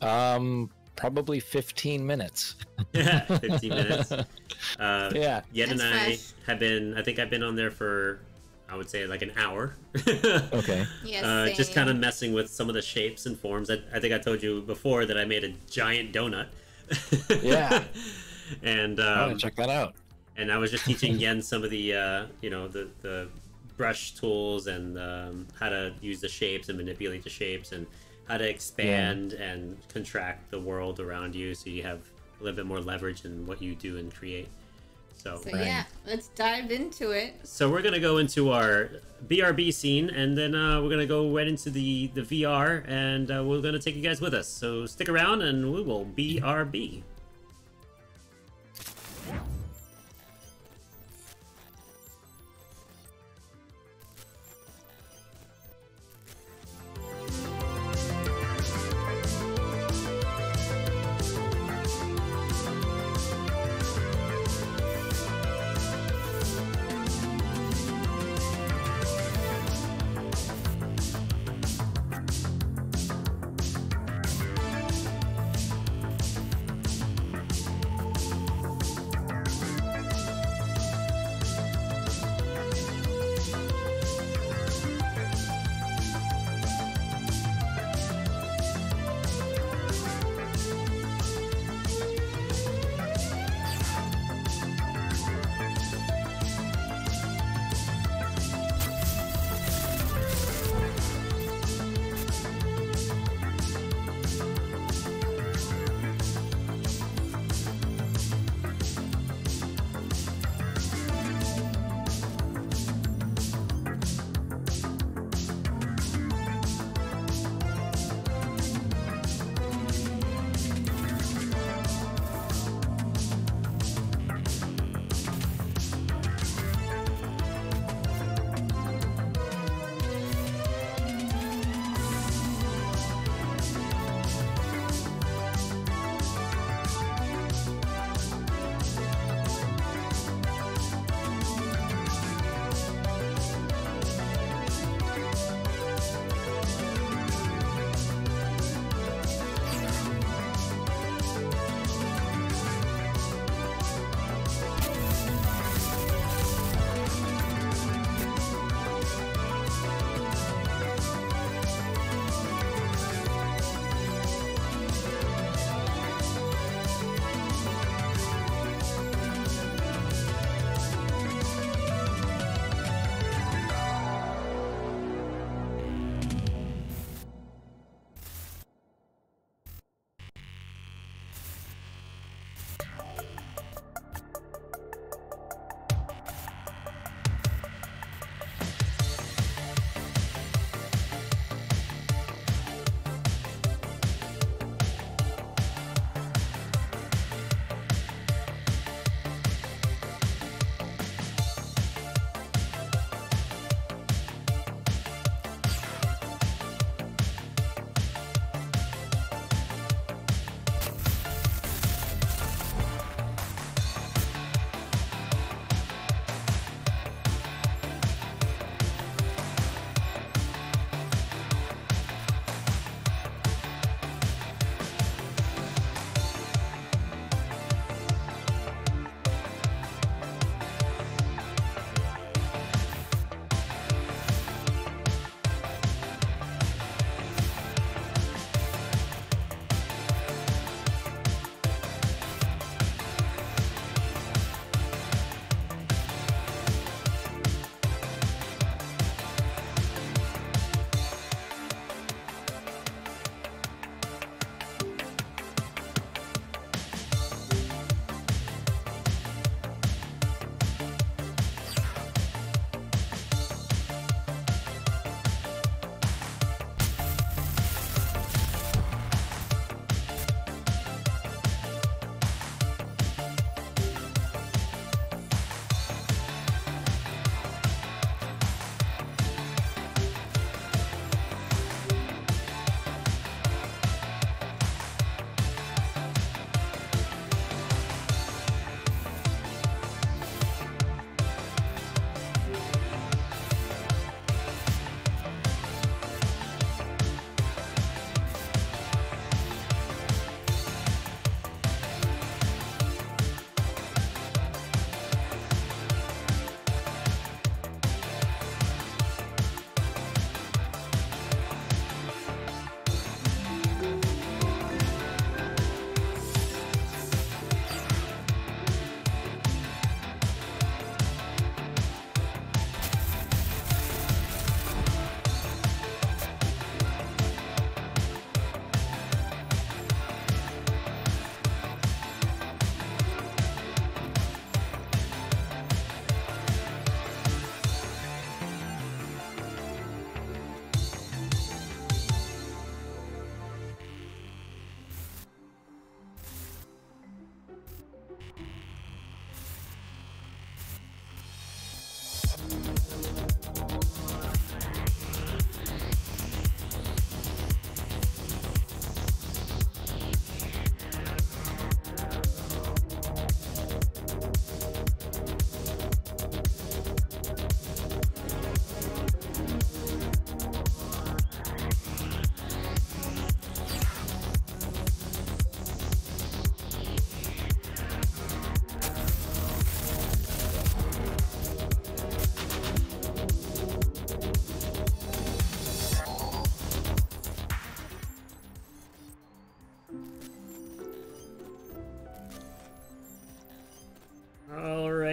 S1: Probably 15 minutes.
S2: 15 minutes.
S1: Yeah.
S2: Yen and I have been, I think I've been on there for, I would say, like an hour.
S1: Okay.
S3: Yes,
S2: just kind of messing with some of the shapes and forms. I think I told you before that I made a giant donut.
S1: Yeah.
S2: And
S1: check that out.
S2: And I was just teaching Yen some of the the brush tools, and how to use the shapes and manipulate the shapes, and how to expand and contract the world around you, so you have a little bit more leverage in what you do and create. So
S3: yeah, let's dive into it.
S2: So we're gonna go into our BRB scene, and then we're gonna go right into the VR, and we're gonna take you guys with us. So stick around, and we will BRB.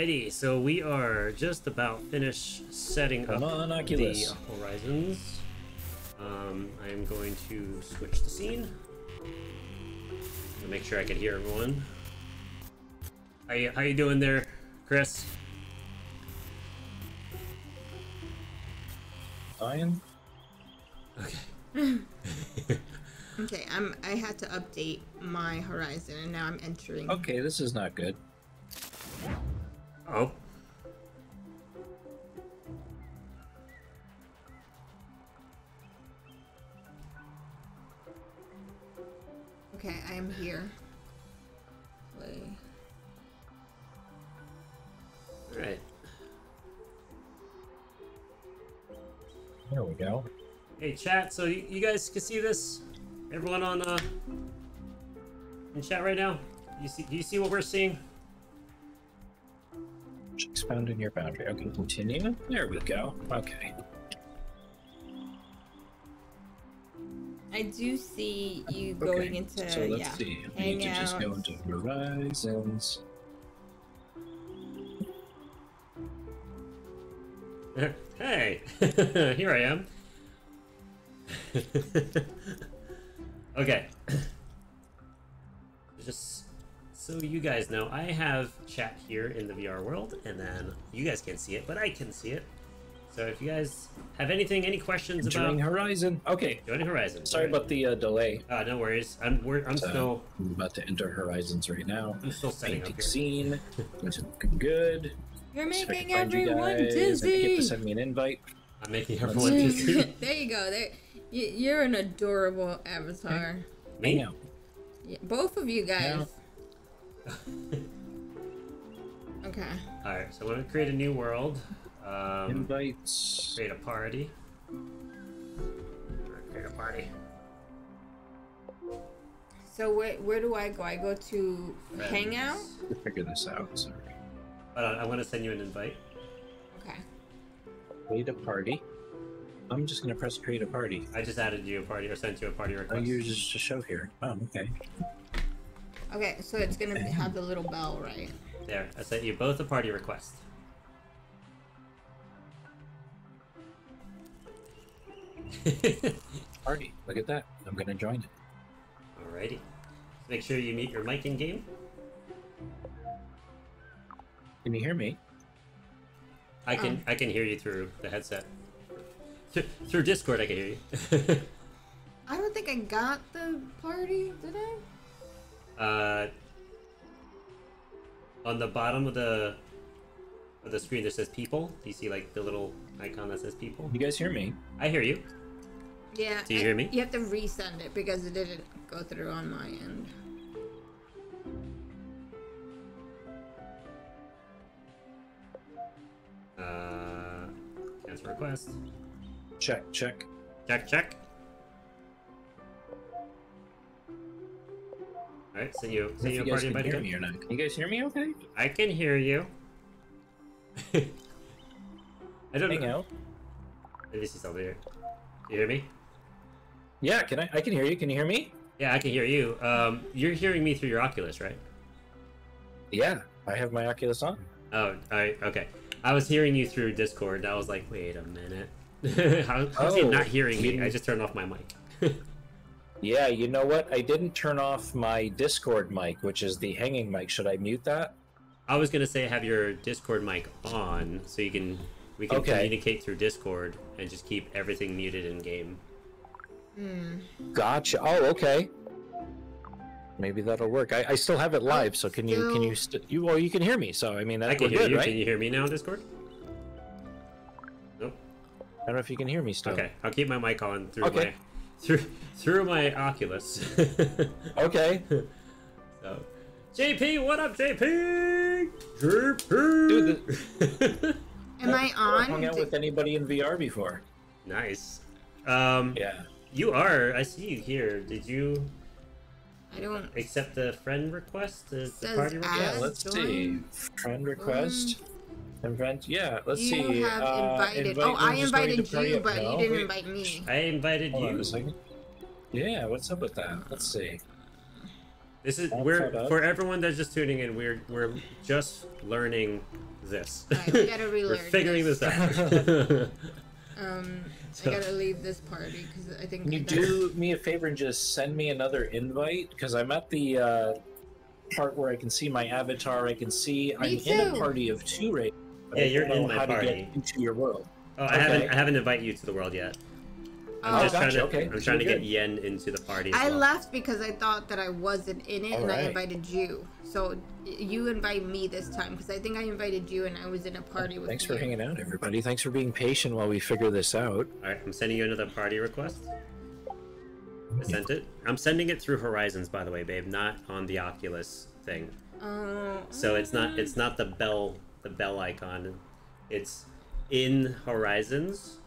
S2: Alrighty, so we are just about finished setting up the horizons. I am going to switch the scene. To make sure I can hear everyone. How you doing there, Chris?
S1: Fine.
S2: Okay.
S3: Okay, I had to update my horizon, and now I'm entering.
S1: Okay, this is not good.
S2: Oh.
S3: Okay, I am here. Play.
S2: All right.
S1: There we go.
S2: Hey, chat. So you guys can see this? Everyone on in chat right now? Do you see what we're seeing?
S1: Expanding your boundary. Okay, continue. There we go. Okay.
S3: I do see you going into
S1: so let's see. We need to just go into horizons.
S2: Hey, here I am. Okay. Just so you guys know, I have chat here in the VR world, and then you guys can't see it, but I can see it. So if you guys have any questions
S1: Joining
S2: about
S1: Horizon. Okay.
S2: Joining Horizon.
S1: Sorry about the delay.
S2: No worries. I'm still.
S1: I'm about to enter Horizons right now.
S2: I'm still setting up
S1: Painting
S2: here.
S1: scene. It's looking good.
S3: You're
S1: See if I can
S3: making
S1: find you
S3: everyone
S1: guys.
S3: dizzy.
S1: I get to send me an invite.
S2: I'm making everyone dizzy.
S3: There you go. You're an adorable avatar.
S2: Me?
S1: I know.
S3: Yeah, both of you guys. Okay.
S2: All right. So I'm gonna create a new world.
S1: Invites.
S2: Create a party. Create a party.
S3: So where do I go? I go to
S2: Friends.
S3: Hangout?
S1: We'll figure this out. Sorry.
S2: Hold on, I'm gonna send you an invite.
S3: Okay.
S1: Create a party. I'm just gonna press create a party.
S2: I just added you a party or sent you a party
S1: Oh,
S2: request.
S1: you're just a show here. Oh, okay.
S3: Okay, so it's gonna have the little bell, right?
S2: There, I sent you both a party request.
S1: Party. Look at that. I'm gonna join it.
S2: Alrighty. Make sure you mute your mic in game.
S1: Can you hear me?
S2: I can hear you through the headset. Through Discord, I can hear you.
S3: I don't think I got the party, did I?
S2: On the bottom of the screen, that says people. Do you see like the little icon that says people?
S1: You guys hear me?
S2: I hear you.
S3: Yeah.
S2: Do you hear me?
S3: You have to resend it because it didn't go through on my end.
S2: Cancel request.
S1: Check.
S2: Check. Alright, send you
S1: If you
S2: a
S1: guys
S2: party
S1: can
S2: invite
S1: hear
S2: again.
S1: me or not. Can you guys hear me okay?
S2: I can hear you. I don't
S1: Hang
S2: know.
S1: out.
S2: Let me see something here. You hear me?
S1: Yeah, I can hear you. Can you hear me?
S2: Yeah, I can hear you. You're hearing me through your Oculus, right?
S1: Yeah, I have my Oculus on.
S2: Oh, alright, okay. I was hearing you through Discord, and I was like, wait a minute. How's he not hearing me? I just turned off my mic.
S1: Yeah, you know what? I didn't turn off my Discord mic, which is the hanging mic. Should I mute that?
S2: I was gonna say have your Discord mic on, so we can communicate through Discord and just keep everything muted in game.
S1: Gotcha. Oh, okay. Maybe that'll work. I still have it live, so can you you can hear me. So I mean,
S2: I can
S1: we're
S2: hear
S1: good,
S2: you.
S1: right?
S2: Can you hear me now, Discord? Nope.
S1: I don't know if you can hear me still.
S2: Okay, I'll keep my mic on through
S1: Okay.
S2: through my Oculus.
S1: Okay.
S2: So, JP, what up, JP?
S1: Dude,
S3: Am I
S1: Never
S3: on?
S1: hung out with anybody in VR before.
S2: Nice.
S1: Yeah.
S2: You are. I see you here. Did you
S3: I don't.
S2: accept the friend request? The
S3: Says
S2: party
S3: add.
S2: request?
S1: Yeah, let's see. Friend request. Invent. Yeah, let's
S3: You
S1: see.
S3: have invited.
S1: invite
S3: Oh, I
S1: me, just going
S3: invited
S1: to party
S3: you,
S1: up.
S3: but
S1: No,
S3: you didn't
S1: wait.
S3: invite me.
S2: I invited
S1: Hold on
S2: you.
S1: a second. Yeah, what's up with that? Let's see.
S2: This is
S1: All
S2: we're
S1: caught up.
S2: for everyone that's just tuning in. We're just learning this.
S3: Alright, we gotta relearn.
S2: We're figuring this out.
S3: I gotta leave this party because I think.
S1: Can you do me a favor and just send me another invite? Because I'm at the part where I can see my avatar. I can see I'm in a party of 2 right now, but
S2: Yeah,
S1: I
S2: you're
S1: don't know
S2: in my
S1: how to
S2: party.
S1: get into your world.
S2: Oh,
S1: Okay.
S2: I haven't invited you to the world yet. I'm
S3: Oh,
S2: just trying
S1: gotcha,
S2: to
S1: okay.
S2: I'm trying to
S1: You're
S2: get
S1: good.
S2: Yen into the party. As
S3: I
S2: well.
S3: left because I thought that I wasn't in it, and I
S1: Alright.
S3: invited you. So you invite me this time because I think I invited you, and I was in a party with
S1: Thanks
S3: you.
S1: for hanging out, everybody. Thanks for being patient while we figure this out.
S2: All right, I'm sending you another party request. I sent it. I'm sending it through Horizons, by the way, babe, not on the Oculus thing. So it's not the bell icon. It's in Horizons.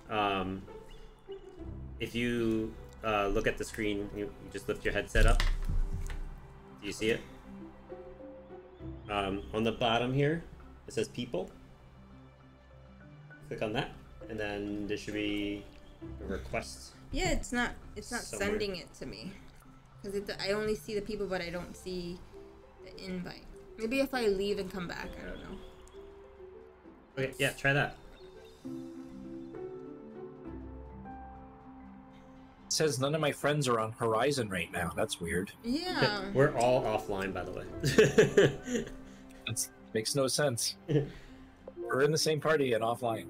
S2: If you look at the screen, you just lift your headset up. Do you see it? On the bottom here, it says people. Click on that, and then there should be a request.
S3: Yeah, it's not
S2: Somewhere.
S3: sending it to me because I only see the people, but I don't see the invite. Maybe if I leave and come back, I don't know.
S2: Okay, yeah, try that.
S1: It says none of my friends are on Horizon right now. That's weird.
S3: Yeah.
S2: We're all offline, by the way.
S1: That makes no sense. We're in the same party and offline.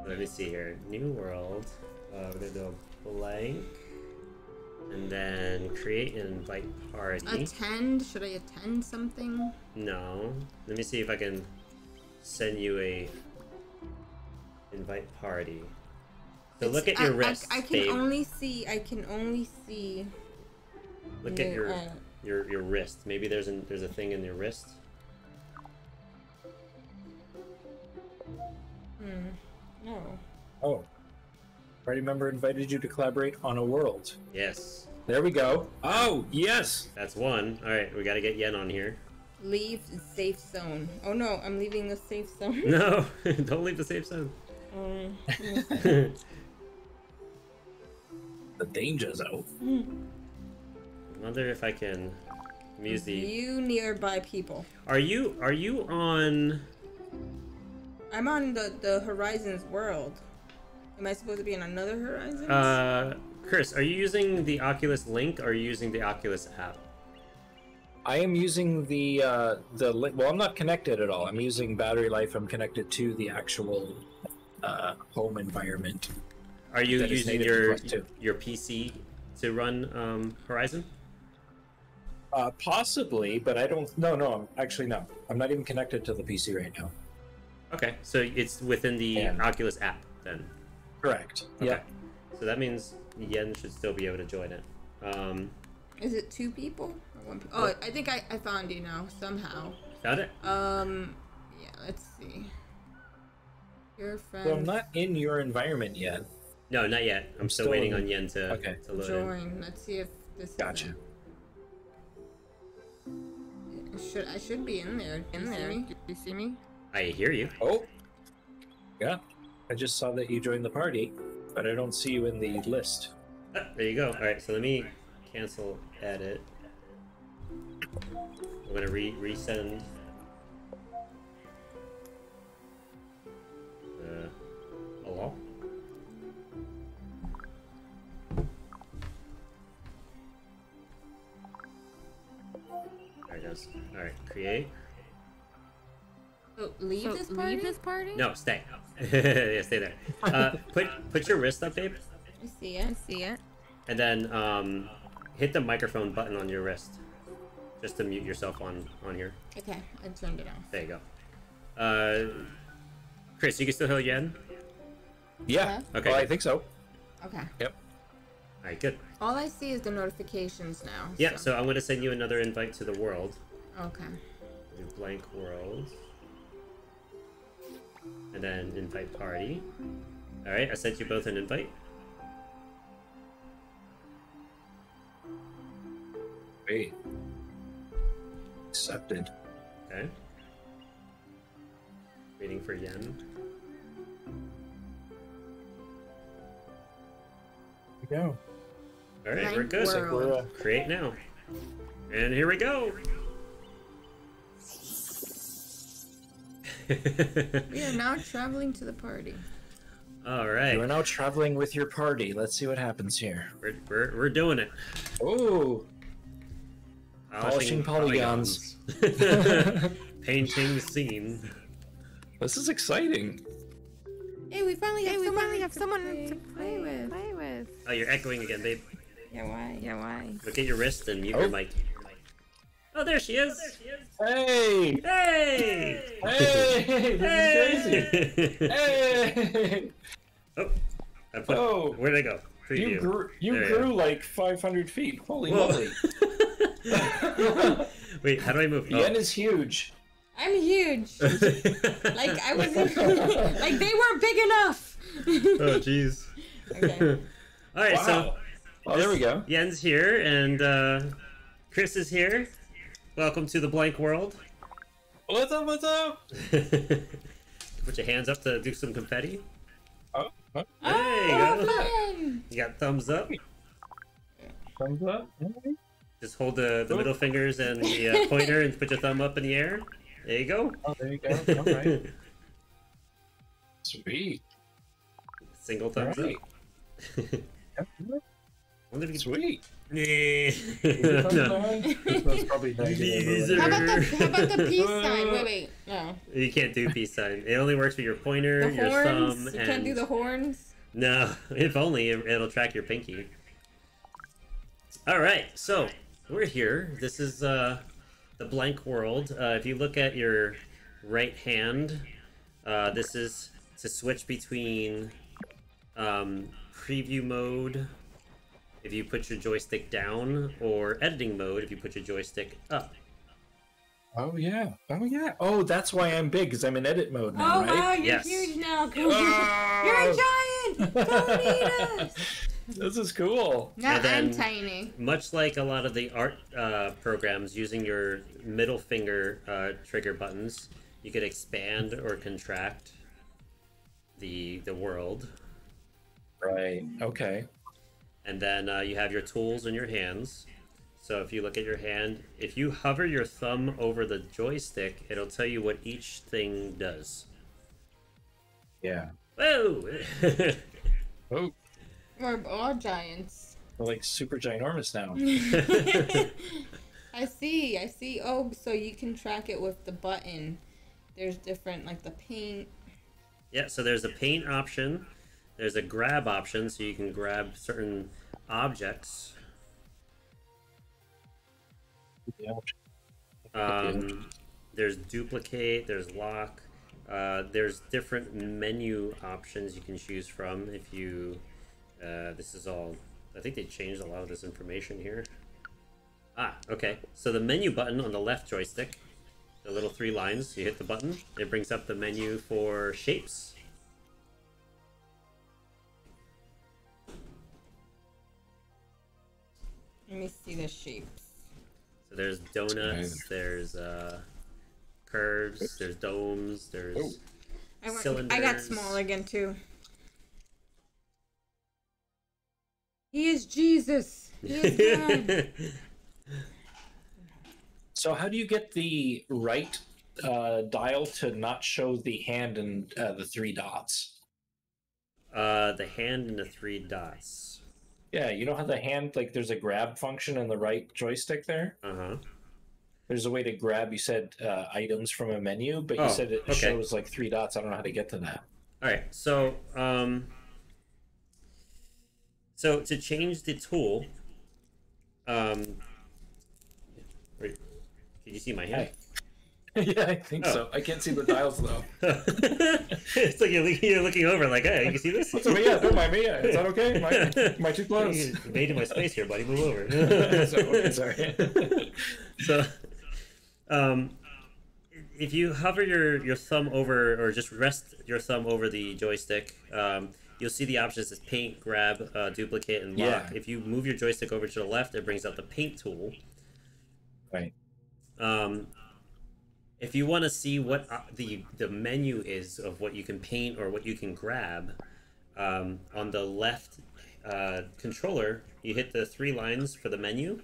S2: Let me see here. New world. We're gonna do a blank, and then create an invite party.
S3: Attend? Should I attend something?
S2: No. Let me see if I can send you a invite party. So look at your wrist,
S3: I can
S2: babe.
S3: only see.
S2: Look at your wrist. Maybe there's a thing in your wrist.
S3: No.
S1: Oh. Party member invited you to collaborate on a world.
S2: Yes,
S1: There we go. Oh, yes!
S2: that's one. All right, we got to get Yen on here.
S3: Leave safe zone. Oh no, I'm leaving the safe zone.
S2: No, don't leave the safe zone.
S1: The danger zone.
S2: Wonder if I can use the.
S3: You nearby people.
S2: Are you on?
S3: I'm on the Horizons world. Am I supposed to be in another Horizons?
S2: Chris, are you using the Oculus Link or are you using the Oculus app?
S1: I am using the well, I'm not connected at all. I'm using battery life. I'm connected to the actual home environment.
S2: Are you
S1: That is
S2: using
S1: native to Quest 2.
S2: your PC to run Horizon?
S1: Possibly, but I don't. No. Actually, no. I'm not even connected to the PC right now.
S2: Okay, so it's within the
S1: Yeah.
S2: Oculus app then.
S1: Correct.
S2: Okay.
S1: Yeah.
S2: So that means Yen should still be able to join it.
S3: Is it 2 people? Or 1 people? Oh, I think I found you now somehow.
S2: Found it?
S3: Yeah. Let's see. Your friend.
S1: So I'm not in your environment yet.
S2: No, not yet. I'm still
S1: still
S2: waiting
S1: in-
S2: on Yen to
S1: Okay.
S2: load in.
S3: Join. Let's see if this. is
S1: Gotcha.
S3: it. I should be in there. Do you see me?
S2: I hear you.
S1: Oh. Yeah. I just saw that you joined the party, but I don't see you in the list.
S2: Ah, there you go. All right, so let me cancel edit. I'm gonna resend. Hello. There it goes. All right, create.
S3: So leave this party?
S2: No, stay. Yeah, stay there. Put your wrist up, babe,
S3: I see it.
S2: and then hit the microphone button on your wrist, just to mute yourself on here.
S3: Okay, I turned it off.
S2: There you go. Chris, you can still hear Yen?
S1: Yeah.
S2: Okay.
S1: Well, I think so.
S3: Okay.
S1: Yep.
S2: All right, good.
S3: All I see is the notifications now.
S2: Yeah, so I'm going to send you another invite to the world.
S3: Okay.
S2: Do blank world. And then invite party. All right, I sent you both an invite.
S1: Great. Accepted.
S2: Okay. Waiting for Yen.
S1: Here we go.
S2: All right,
S3: Blank
S2: we're good.
S3: world.
S2: Create now. And here we go.
S3: We are now traveling to the party.
S2: All right.
S1: You are now traveling with your party. Let's see what happens here.
S2: We're doing it.
S1: Oh, polishing polygons.
S2: Painting scene.
S1: This is exciting.
S3: Hey, we finally have someone to play with.
S2: Oh, you're echoing again, babe.
S3: Yeah, why?
S2: Look at your wrist and mute your mic. Oh, there she is.
S1: Hey!
S2: Hey!
S1: Hey! This is crazy. Hey!
S2: Oh, where'd I go? Preview.
S1: You grew like 500 feet. Holy
S2: Whoa.
S1: moly!
S2: Wait, how do I move?
S1: Yen is huge.
S3: I'm huge. Like I wasn't. Like they weren't big enough.
S2: Oh, jeez.
S3: Okay.
S2: All right, so.
S1: Oh, there we go.
S2: Yen's here, and Chris is here. Welcome to the blank world.
S1: What's up? What's up?
S2: Put your hands up to do some confetti.
S1: Oh,
S2: There you go.
S3: Fun.
S2: You got thumbs up.
S1: thumbs up.
S2: Just hold the middle fingers and the pointer and put your thumb up in the air. There you go.
S1: Oh, there you go. All right. Sweet.
S2: Single thumbs
S1: All right.
S2: up. Wonder if you
S1: Sweet.
S2: No.
S1: That's probably negative.
S3: How about the peace sign? Wait, no.
S2: You can't do peace sign. It only works with your pointer,
S3: The
S2: your
S3: horns.
S2: thumb,
S3: You
S2: and
S3: can't do the horns.
S2: no. If only it'll track your pinky. All right, so we're here. This is the blank world. If you look at your right hand, this is to switch between preview mode if you put your joystick down, or editing mode if you put your joystick up.
S1: Oh yeah. Oh yeah. Oh, that's why I'm big, because I'm in edit mode now,
S3: Oh
S1: right?
S3: wow, you're
S2: Yes.
S3: huge now.
S1: Oh!
S3: You're a giant. Don't eat us.
S1: This is cool.
S3: Now
S2: And then-
S3: I'm tiny.
S2: Much like a lot of the art programs, using your middle finger trigger buttons, you could expand or contract the world.
S1: Right. Okay.
S2: And then you have your tools in your hands. So if you look at your hand, if you hover your thumb over the joystick, it'll tell you what each thing does.
S1: Yeah.
S2: Whoa!
S1: Oh,
S3: We're all giants.
S1: we're like super ginormous now.
S3: I see. Oh, so you can track it with the button. There's different, like the paint.
S2: Yeah, so there's a paint option. There's a grab option, so you can grab certain objects. There's duplicate, there's lock. There's different menu options you can choose from if you... this is all... I think they changed a lot of this information here. Ah, okay. So the menu button on the left joystick, the little 3 lines, you hit the button, it brings up the menu for shapes.
S3: Let me see the shapes.
S2: So there's donuts, there's curves, there's domes, there's cylinders.
S3: I got small again too. He is Jesus. He is God.
S1: So how do you get the right dial to not show the hand and the 3 dots?
S2: The hand and the 3 dots.
S1: Yeah, you know how the hand, like there's a grab function in the right joystick there?
S2: Uh-huh.
S1: There's a way to grab, you said, items from a menu, but you said it shows like 3 dots. I don't know how to get to that.
S2: All right, so so to change the tool, wait, can you see my hand?
S1: Yeah, I think so. I can't see the dials though.
S2: It's like you're looking over, like, hey, you can see this?
S1: Yeah, don't mind me. Yeah. Is that okay? Am I too close?
S2: You invaded my space here, buddy. Move over.
S1: Sorry.
S2: So, if you hover your thumb over, or just rest your thumb over the joystick, you'll see the options as paint, grab, duplicate, and lock.
S1: Yeah.
S2: If you move your joystick over to the left, it brings out the paint tool.
S1: Right.
S2: If you want to see what the menu is of what you can paint or what you can grab, on the left controller, you hit the 3 lines for the menu.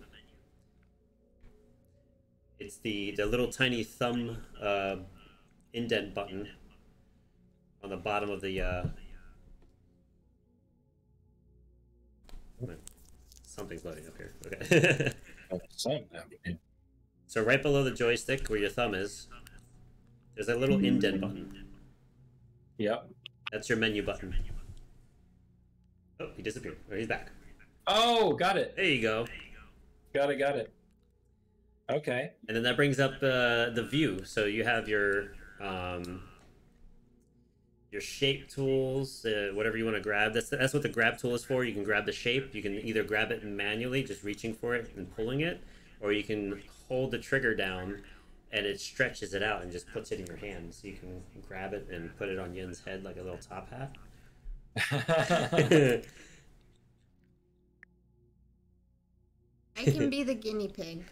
S2: It's the little tiny thumb indent button on the bottom of the something's loading up here. Okay. So right below the joystick where your thumb is, there's a little indent button.
S1: Yep.
S2: That's your menu button. Oh, he disappeared. Oh, he's back.
S1: Oh, got it.
S2: There you go.
S1: Got it. Okay.
S2: And then that brings up the view. So you have your shape tools, whatever you want to grab. That's what the grab tool is for. You can grab the shape. You can either grab it manually, just reaching for it and pulling it, or you can hold the trigger down and it stretches it out and just puts it in your hand. So you can grab it and put it on Yen's head like a little top hat.
S3: I can be the guinea pig.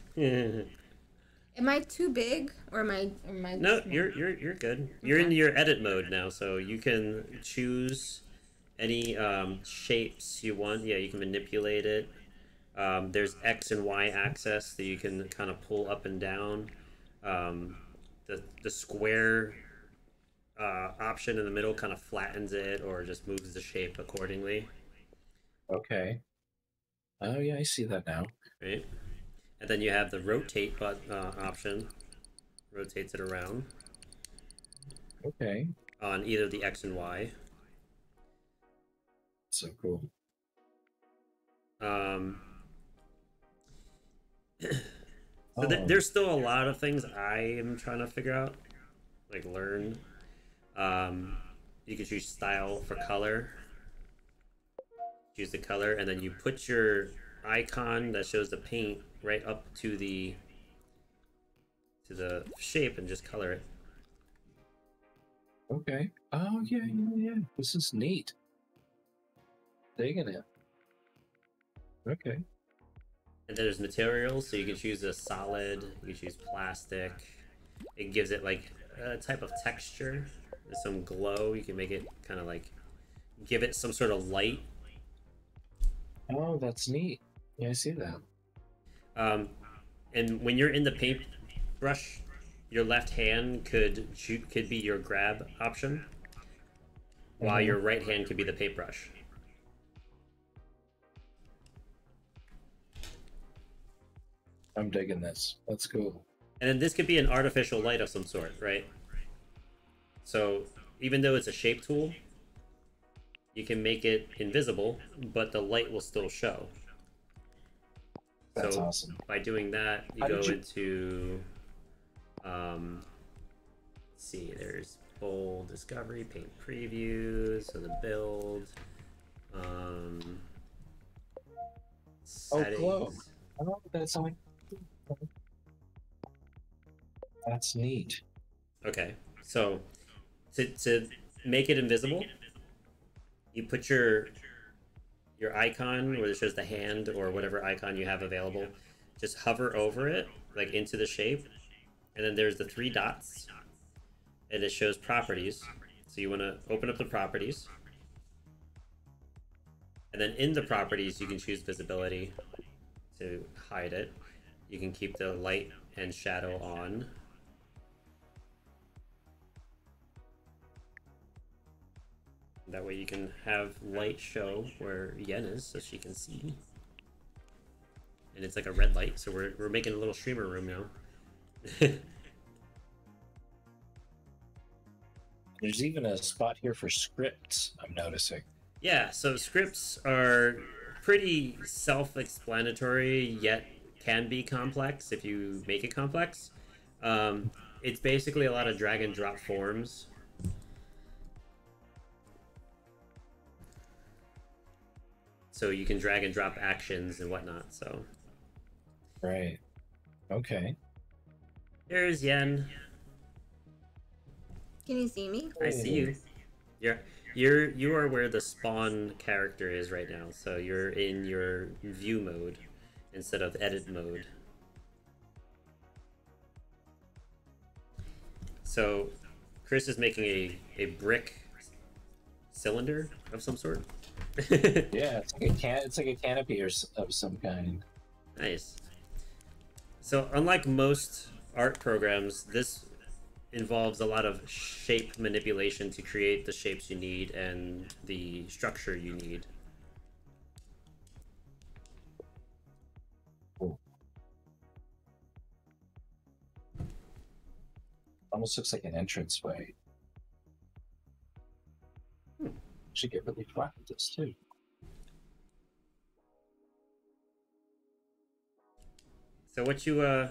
S3: Am I too big, or am I?
S2: No, you're good. You're in your edit mode now, so you can choose any shapes you want. Yeah, you can manipulate it. There's X and Y axis that you can kind of pull up and down. The square option in the middle kind of flattens it or just moves the shape accordingly.
S1: Okay. Oh yeah, I see that now.
S2: Right, and then you have the rotate option. Rotates it around.
S1: Okay.
S2: On either the X and Y.
S1: So cool.
S2: So there's still a lot of things I am trying to figure out, like learn. You can choose style for color. Choose the color, and then you put your icon that shows the paint right up to the shape and just color it.
S1: Okay. Oh yeah. This is neat. Digging it. Okay.
S2: And then there's materials, so you can choose a solid, you can choose plastic. It gives it like a type of texture, some glow. You can make it kind of like give it some sort of light.
S1: Oh, that's neat. Yeah, I see that.
S2: And when you're in the paintbrush, your left hand could be your grab option, while your right hand could be the paintbrush.
S1: I'm digging this. That's cool.
S2: And then this could be an artificial light of some sort, right? So even though it's a shape tool, you can make it invisible, but the light will still show.
S1: That's awesome.
S2: By doing that, you go into, let's see, there's bold discovery, paint previews, so the build, settings.
S1: Glow. Oh, that's like. That's neat.
S2: Okay, so to make it invisible, you put your icon where it shows the hand or whatever icon you have available, just hover over it, like into the shape, and then there's the 3 dots, and it shows properties. So you want to open up the properties, and then in the properties you can choose visibility to hide it. You can keep the light and shadow on. That way you can have light show where Yen is so she can see. And it's like a red light, so we're making a little streamer room now.
S1: There's even a spot here for scripts, I'm noticing.
S2: Yeah, so scripts are pretty self-explanatory, yet can be complex if you make it complex. It's basically a lot of drag and drop forms. So you can drag and drop actions and whatnot, so.
S1: Right. Okay.
S2: There's Yen.
S3: Can you see me?
S2: I see you. You are where the spawn character is right now, so you're in your view mode instead of edit mode. So Chris is making a brick cylinder of some sort,
S1: Yeah, it's like a canopy of some kind.
S2: Nice. So unlike most art programs, this involves a lot of shape manipulation to create the shapes you need and the structure you need.
S1: Cool. Almost looks like an entranceway. Should get really flat with this too.
S2: So what you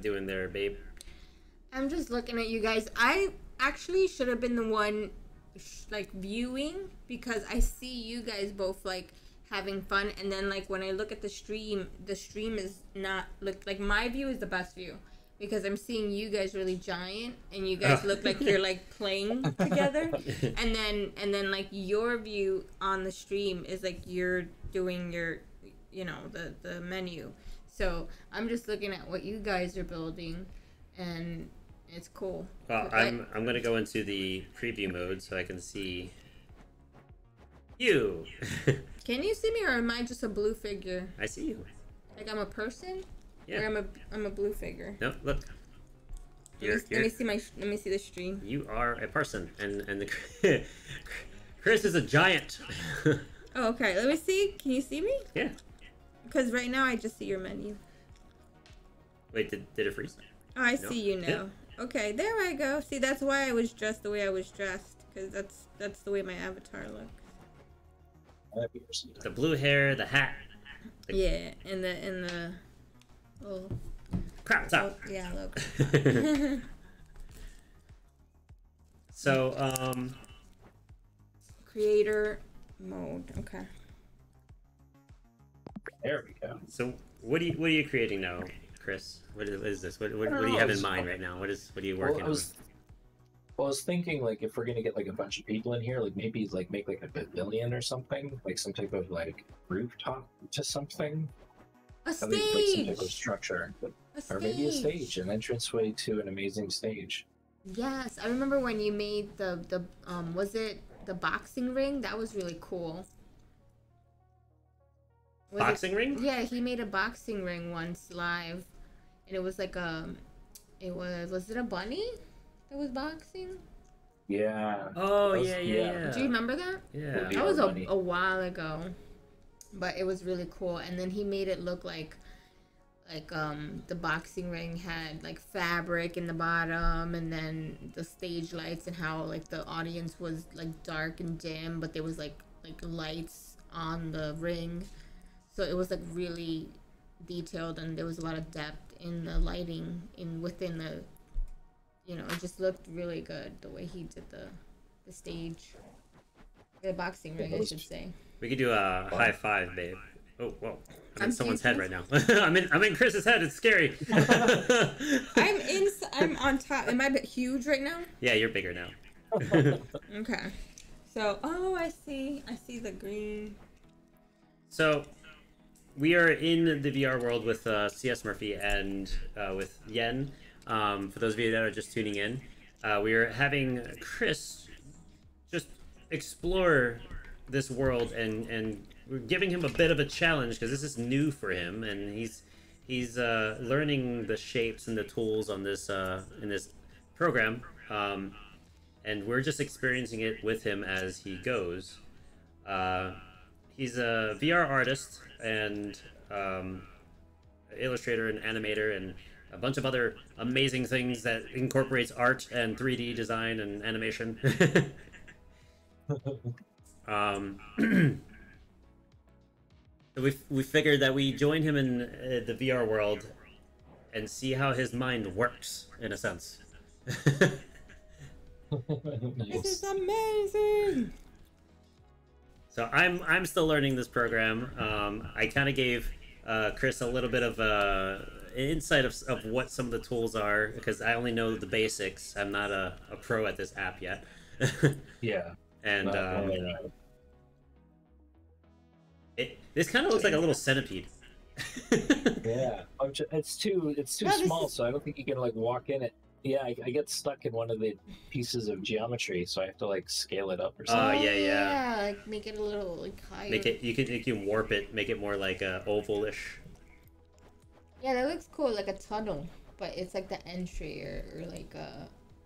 S2: doing there, babe?
S3: I'm just looking at you guys. I actually should have been the one like viewing, because I see you guys both like having fun, and then like when I look at the stream is not look like my view is the best view, because I'm seeing you guys really giant and you guys look like you're like playing together, and then like your view on the stream is like you're doing your, you know, the menu. So I'm just looking at what you guys are building, and it's cool.
S2: Well, I'm gonna go into the preview mode so I can see you.
S3: Can you see me, or am I just a blue figure?
S2: I see you.
S3: Like I'm a person?
S2: Yeah.
S3: Or I'm a blue figure.
S2: No, look.
S3: Let me see the stream.
S2: You are a person, and the Chris is a giant.
S3: Oh, okay. Let me see. Can you see me?
S2: Yeah.
S3: Because right now I just see your menu.
S2: Wait, did it freeze?
S3: Oh, I see you now.
S2: Yeah.
S3: Okay, there I go. See, that's why I was dressed the way I was dressed, because that's the way my avatar looks.
S2: The blue hair, the hat.
S3: Yeah, and the little
S2: Crop top.
S3: yeah, logo.
S2: So,
S3: Creator mode. Okay.
S1: There we go.
S2: So what are you creating now, Chris? What is this? What do you have in mind right now? What are you working on?
S1: Well, I was thinking, like, if we're gonna get like a bunch of people in here, like maybe like make like a pavilion or something, like some type of like rooftop to something.
S3: A stage.
S1: Like some type of structure,
S3: A
S1: or maybe a
S3: stage.
S1: stage, an entranceway to an amazing stage.
S3: Yes, I remember when you made the was it the boxing ring? That was really cool.
S2: Boxing ring?
S3: Yeah, he made a boxing ring once live, and it was like was it a bunny that was boxing?
S1: Yeah.
S2: Oh,
S1: That was-
S2: yeah.
S3: Do you remember that?
S2: Yeah.
S1: Yeah.
S3: That was
S1: bunny.
S3: a while ago, but it was really cool. And then he made it look like the boxing ring had like fabric in the bottom, and then the stage lights, and how like the audience was like dark and dim, but there was like lights on the ring. So it was like really detailed, and there was a lot of depth in the lighting within the, you know, it just looked really good the way he did the stage, the boxing ring, I should say.
S2: We could do a high five, babe. Oh, whoa! I'm in
S3: I'm
S2: someone's
S3: deep.
S2: head right now. I'm in Chris's head. It's scary.
S3: I'm on top. Am I a bit huge right now?
S2: Yeah, you're bigger now.
S3: Okay. So, oh, I see the green.
S2: So, we are in the VR world with CSMurphy and with Yen. For those of you that are just tuning in, we are having Chris just explore this world, and we're giving him a bit of a challenge because this is new for him, and he's learning the shapes and the tools on this in this program, and we're just experiencing it with him as he goes. He's a VR artist and illustrator and animator and a bunch of other amazing things that incorporates art and 3D design and animation. So we figured that we join him in the VR world and see how his mind works, in a sense.
S3: This is amazing.
S2: So I'm still learning this program. I kind of gave Chris a little bit of insight of what some of the tools are, because I only know the basics. I'm not a pro at this app yet.
S1: Yeah.
S2: And
S1: No.
S2: this kind of looks like a little centipede.
S1: Yeah. It's too
S3: No, this
S1: small,
S3: is-
S1: so I don't think you can like walk in it. Yeah, I get stuck in one of the pieces of geometry, so I have to like scale it up or
S2: Oh,
S1: something.
S2: yeah.
S3: Like make it a little like higher.
S2: Make it, you can warp it, make it more like ovalish.
S3: Yeah, that looks cool, like a tunnel, but it's like the entry or like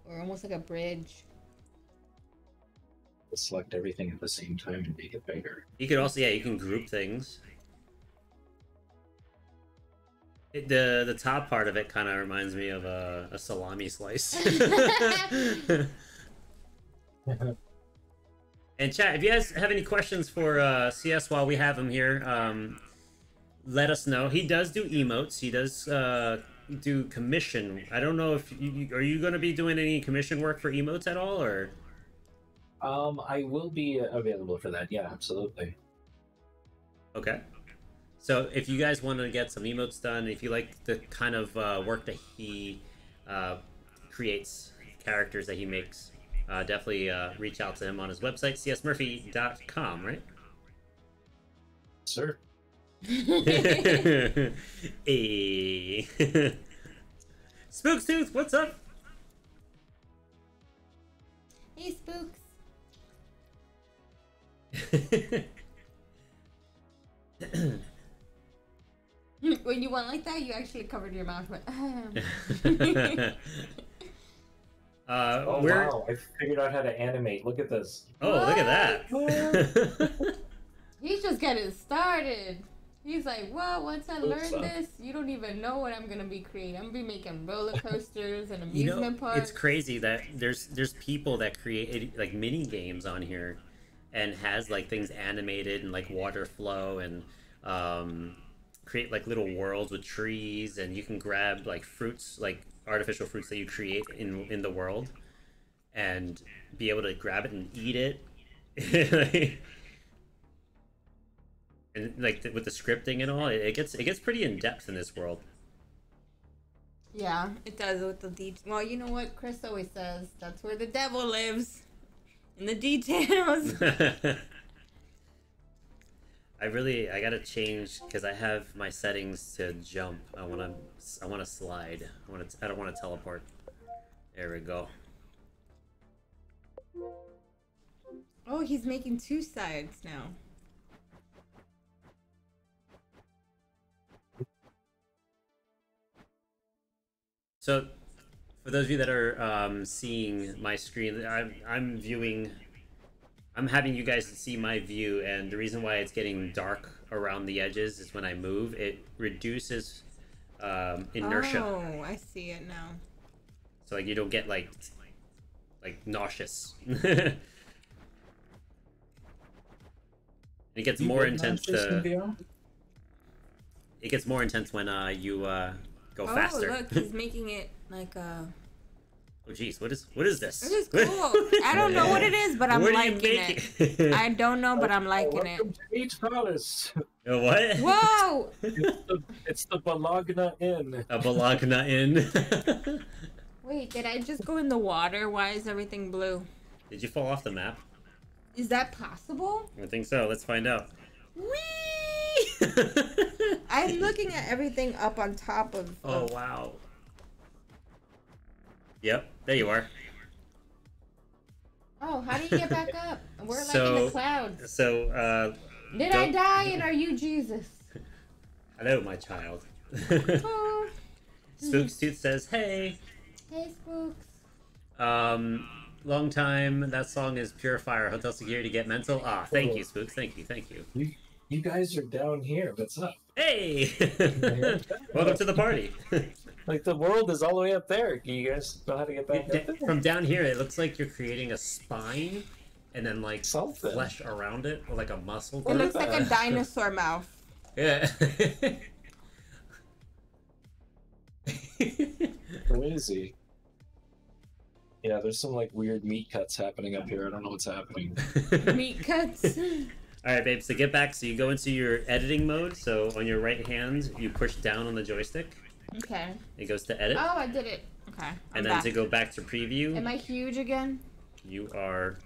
S3: or almost like a bridge.
S1: Select everything at the same time and make it bigger.
S2: You could also, yeah, you can group things. The top part of it kind of reminds me of a salami slice. And chat, if you guys have any questions for CS while we have him here, let us know. He does do emotes. He does do commission. I don't know if are you going to be doing any commission work for emotes at all, or?
S1: I will be available for that. Yeah, absolutely.
S2: Okay. So if you guys want to get some emotes done, if you like the kind of work that he creates, characters that he makes, definitely reach out to him on his website, csmurphy.com, right?
S1: Sir.
S2: Hey. Spookstooth, what's up?
S3: Hey, Spooks. When you went like that, you actually covered your mouth. But,
S1: Oh wow! I figured out how to animate. Look at this.
S2: Oh, look at that.
S3: He's just getting started. He's like, well, once I learn
S1: Oops,
S3: this, you don't even know what I'm gonna be creating. I'm gonna be making roller coasters and amusement parks.
S2: It's crazy that there's people that create like mini games on here, and has like things animated and like water flow and create like little worlds with trees, and you can grab like fruits, like artificial fruits that you create in the world, and be able to grab it and eat it. And like with the scripting and all, it gets pretty in depth in this world.
S3: Yeah, it does with the details. Well, you know what Chris always says, that's where the devil lives, in the details.
S2: I gotta change because I have my settings to jump. I wanna slide. I don't wanna teleport. There we go.
S3: Oh, he's making two sides now.
S2: So, for those of you that are seeing my screen, I'm having you guys see my view, and the reason why it's getting dark around the edges is when I move, it reduces inertia.
S3: Oh, I see it now.
S2: So like you don't get like nauseous. It gets more intense. It gets more intense when you go faster.
S3: Oh, look, he's making it like a...
S2: Oh jeez, what is this?
S3: This is cool. I don't know what it is, but I'm liking it. I don't know, but I'm liking it.
S1: Welcome to Beach Palace.
S2: What?
S3: Whoa!
S1: It's the Bologna Inn.
S2: A Bologna Inn.
S3: Wait, did I just go in the water? Why is everything blue?
S2: Did you fall off the map?
S3: Is that possible?
S2: I think so. Let's find out.
S3: Whee! I'm looking at everything up on top of...
S2: Oh, wow. Yep, there you are.
S3: Oh, how do you get back up? We're like
S2: So-
S3: in the clouds.
S2: So,
S3: Did I die and are you Jesus?
S2: hello, my child.
S3: Oh.
S2: Spookstooth says, hey.
S3: Hey, Spooks.
S2: Long time. That song is Purifier. Hotel security get mental. Ah, thank you, Spooks. Thank you.
S1: You guys are down here. What's up?
S2: Hey! Welcome to the party.
S1: Like the world is all the way up there. You guys know how to get back up there?
S2: From down here, it looks like you're creating a spine and then like
S1: Something.
S2: flesh around it, or like a muscle.
S3: It looks like a dinosaur mouth.
S2: Yeah.
S1: Crazy. Yeah, there's some like weird meat cuts happening up here. I don't know what's happening.
S3: Meat cuts.
S2: All right, babe. So get back. So you go into your editing mode. So on your right hand, you push down on the joystick.
S3: Okay.
S2: It goes to edit.
S3: Oh, I did it. Okay.
S2: And then to go back to preview,
S3: Am I huge again?
S2: you are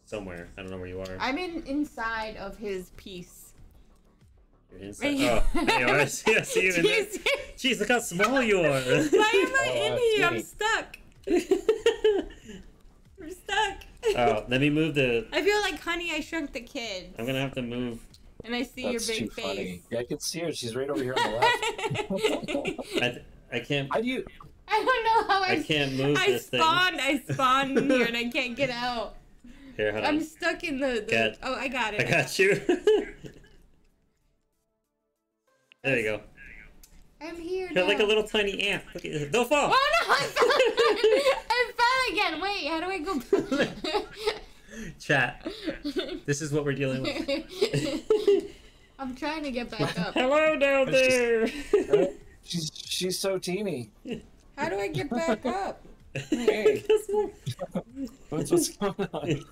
S2: somewhere. I don't know where you are.
S3: I'm inside of his piece.
S2: You're inside. Oh, there you are. I see you in there. Jeez, look how small you are.
S3: Why am I in here? I'm stuck. I'm stuck.
S2: Oh, let me move the...
S3: I feel like Honey, I Shrunk the Kid.
S2: I'm gonna have to move.
S3: And I see your big face.
S1: Funny. Yeah, I can see her. She's right over here on the left.
S2: I can't...
S1: How do you...
S3: I don't know how
S2: I can't move this thing.
S3: I spawned in here and I can't get out.
S2: Here, hold on.
S3: I'm stuck in the... Oh, I got it.
S2: I got you. There you go.
S3: I'm here
S2: You're
S3: now.
S2: like a little tiny ant. Look at this. Don't fall!
S3: Oh no, I fell again. Wait, how do I go back?
S2: Chat. This is what we're dealing with.
S3: I'm trying to get back up.
S2: Hello down there!
S1: She's so teeny.
S3: How do I get back up?
S1: Hey. What's going on?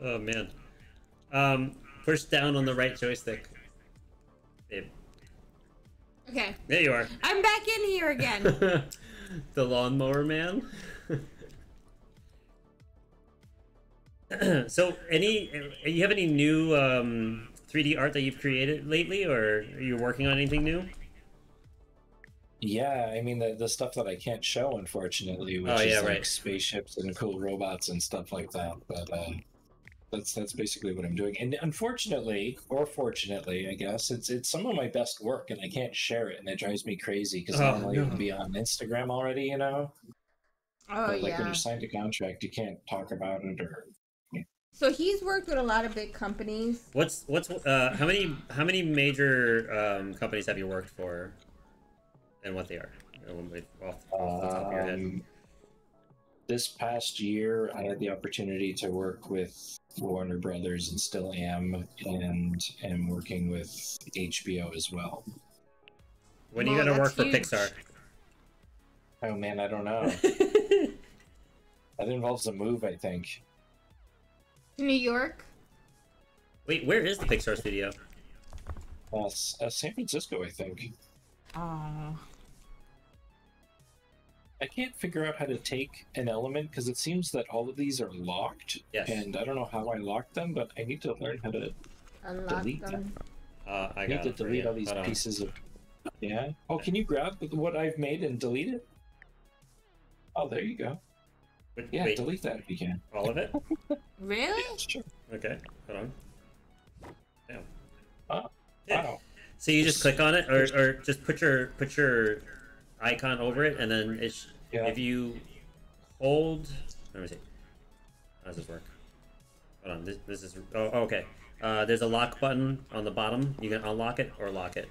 S2: Oh man. Push down on the right joystick. Babe.
S3: Okay.
S2: There you are.
S3: I'm back in here again.
S2: The lawnmower man. So, you have any new 3D art that you've created lately, or are you working on anything new?
S1: Yeah, I mean the stuff that I can't show, unfortunately, which is like spaceships and cool robots and stuff like that. But that's basically what I'm doing. And unfortunately, or fortunately, I guess it's some of my best work, and I can't share it, and it drives me crazy because normally it would be on Instagram already, you know.
S3: Oh,
S1: but like when you're signed a contract, you can't talk about it or.
S3: So he's worked with a lot of big companies.
S2: How many major companies have you worked for, and what they are? Off the top of your head.
S1: This past year, I had the opportunity to work with Warner Brothers and still am, and am working with HBO as well.
S2: When are you gonna work for Pixar?
S1: Oh man, I don't know. That involves a move, I think.
S3: New York?
S2: Wait, where is the Pixar studio?
S1: San Francisco, I think.
S3: Oh.
S1: I can't figure out how to take an element because it seems that all of these are locked.
S2: Yes.
S1: And I don't know how I locked them, but I need to learn how to delete them.
S2: I
S1: need to delete all these pieces of... Yeah? Oh, can you grab what I've made and delete it? Oh, there you go. Wait. Delete that if you can.
S2: All of it?
S3: Really?
S1: Yeah, sure.
S2: Okay, hold on. Damn.
S1: Oh, wow.
S2: So you just click on it, or just put your icon over it, and then if you hold... Let me see. How does this work? Hold on, this is... Oh, okay. There's a lock button on the bottom. You can unlock it or lock it.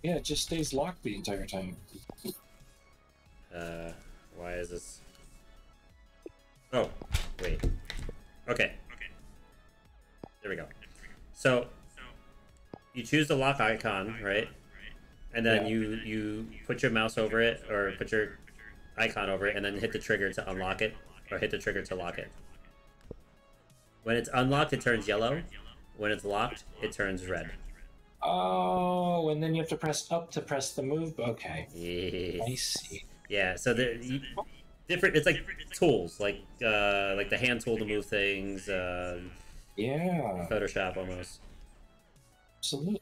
S1: Yeah, it just stays locked the entire time.
S2: Why is this... Oh, wait. Okay. There we go. So, you choose the lock icon, right? And then you put your mouse over it, or put your icon over it, and then hit the trigger to unlock it, or hit the trigger to lock it. When it's unlocked, it turns yellow. When it's locked, it turns red.
S1: Oh, and then you have to press up to press the move? Okay.
S2: Yes.
S1: I see.
S2: Yeah, so different. It's like tools, like the hand tool to move things.
S1: Yeah.
S2: Photoshop almost.
S1: Absolutely.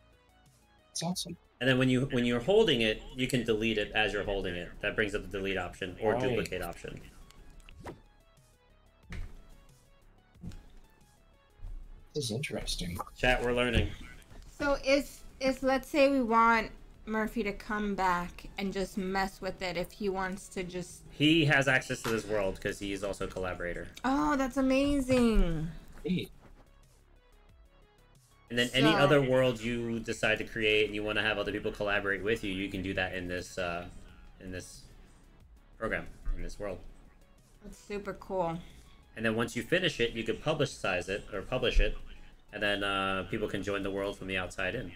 S1: It's awesome.
S2: And then when you're holding it, you can delete it as you're holding it. That brings up the delete option or duplicate option.
S1: This is interesting.
S2: Chat, we're learning.
S3: So if let's say we want Murphy to come back and just mess with it, if he wants to just...
S2: He has access to this world because he's also a collaborator.
S3: Oh, that's amazing.
S1: Hey.
S2: And then any other world you decide to create and you want to have other people collaborate with you, you can do that in this program, in this world.
S3: That's super cool.
S2: And then once you finish it, you can publish it, and then people can join the world from the outside in.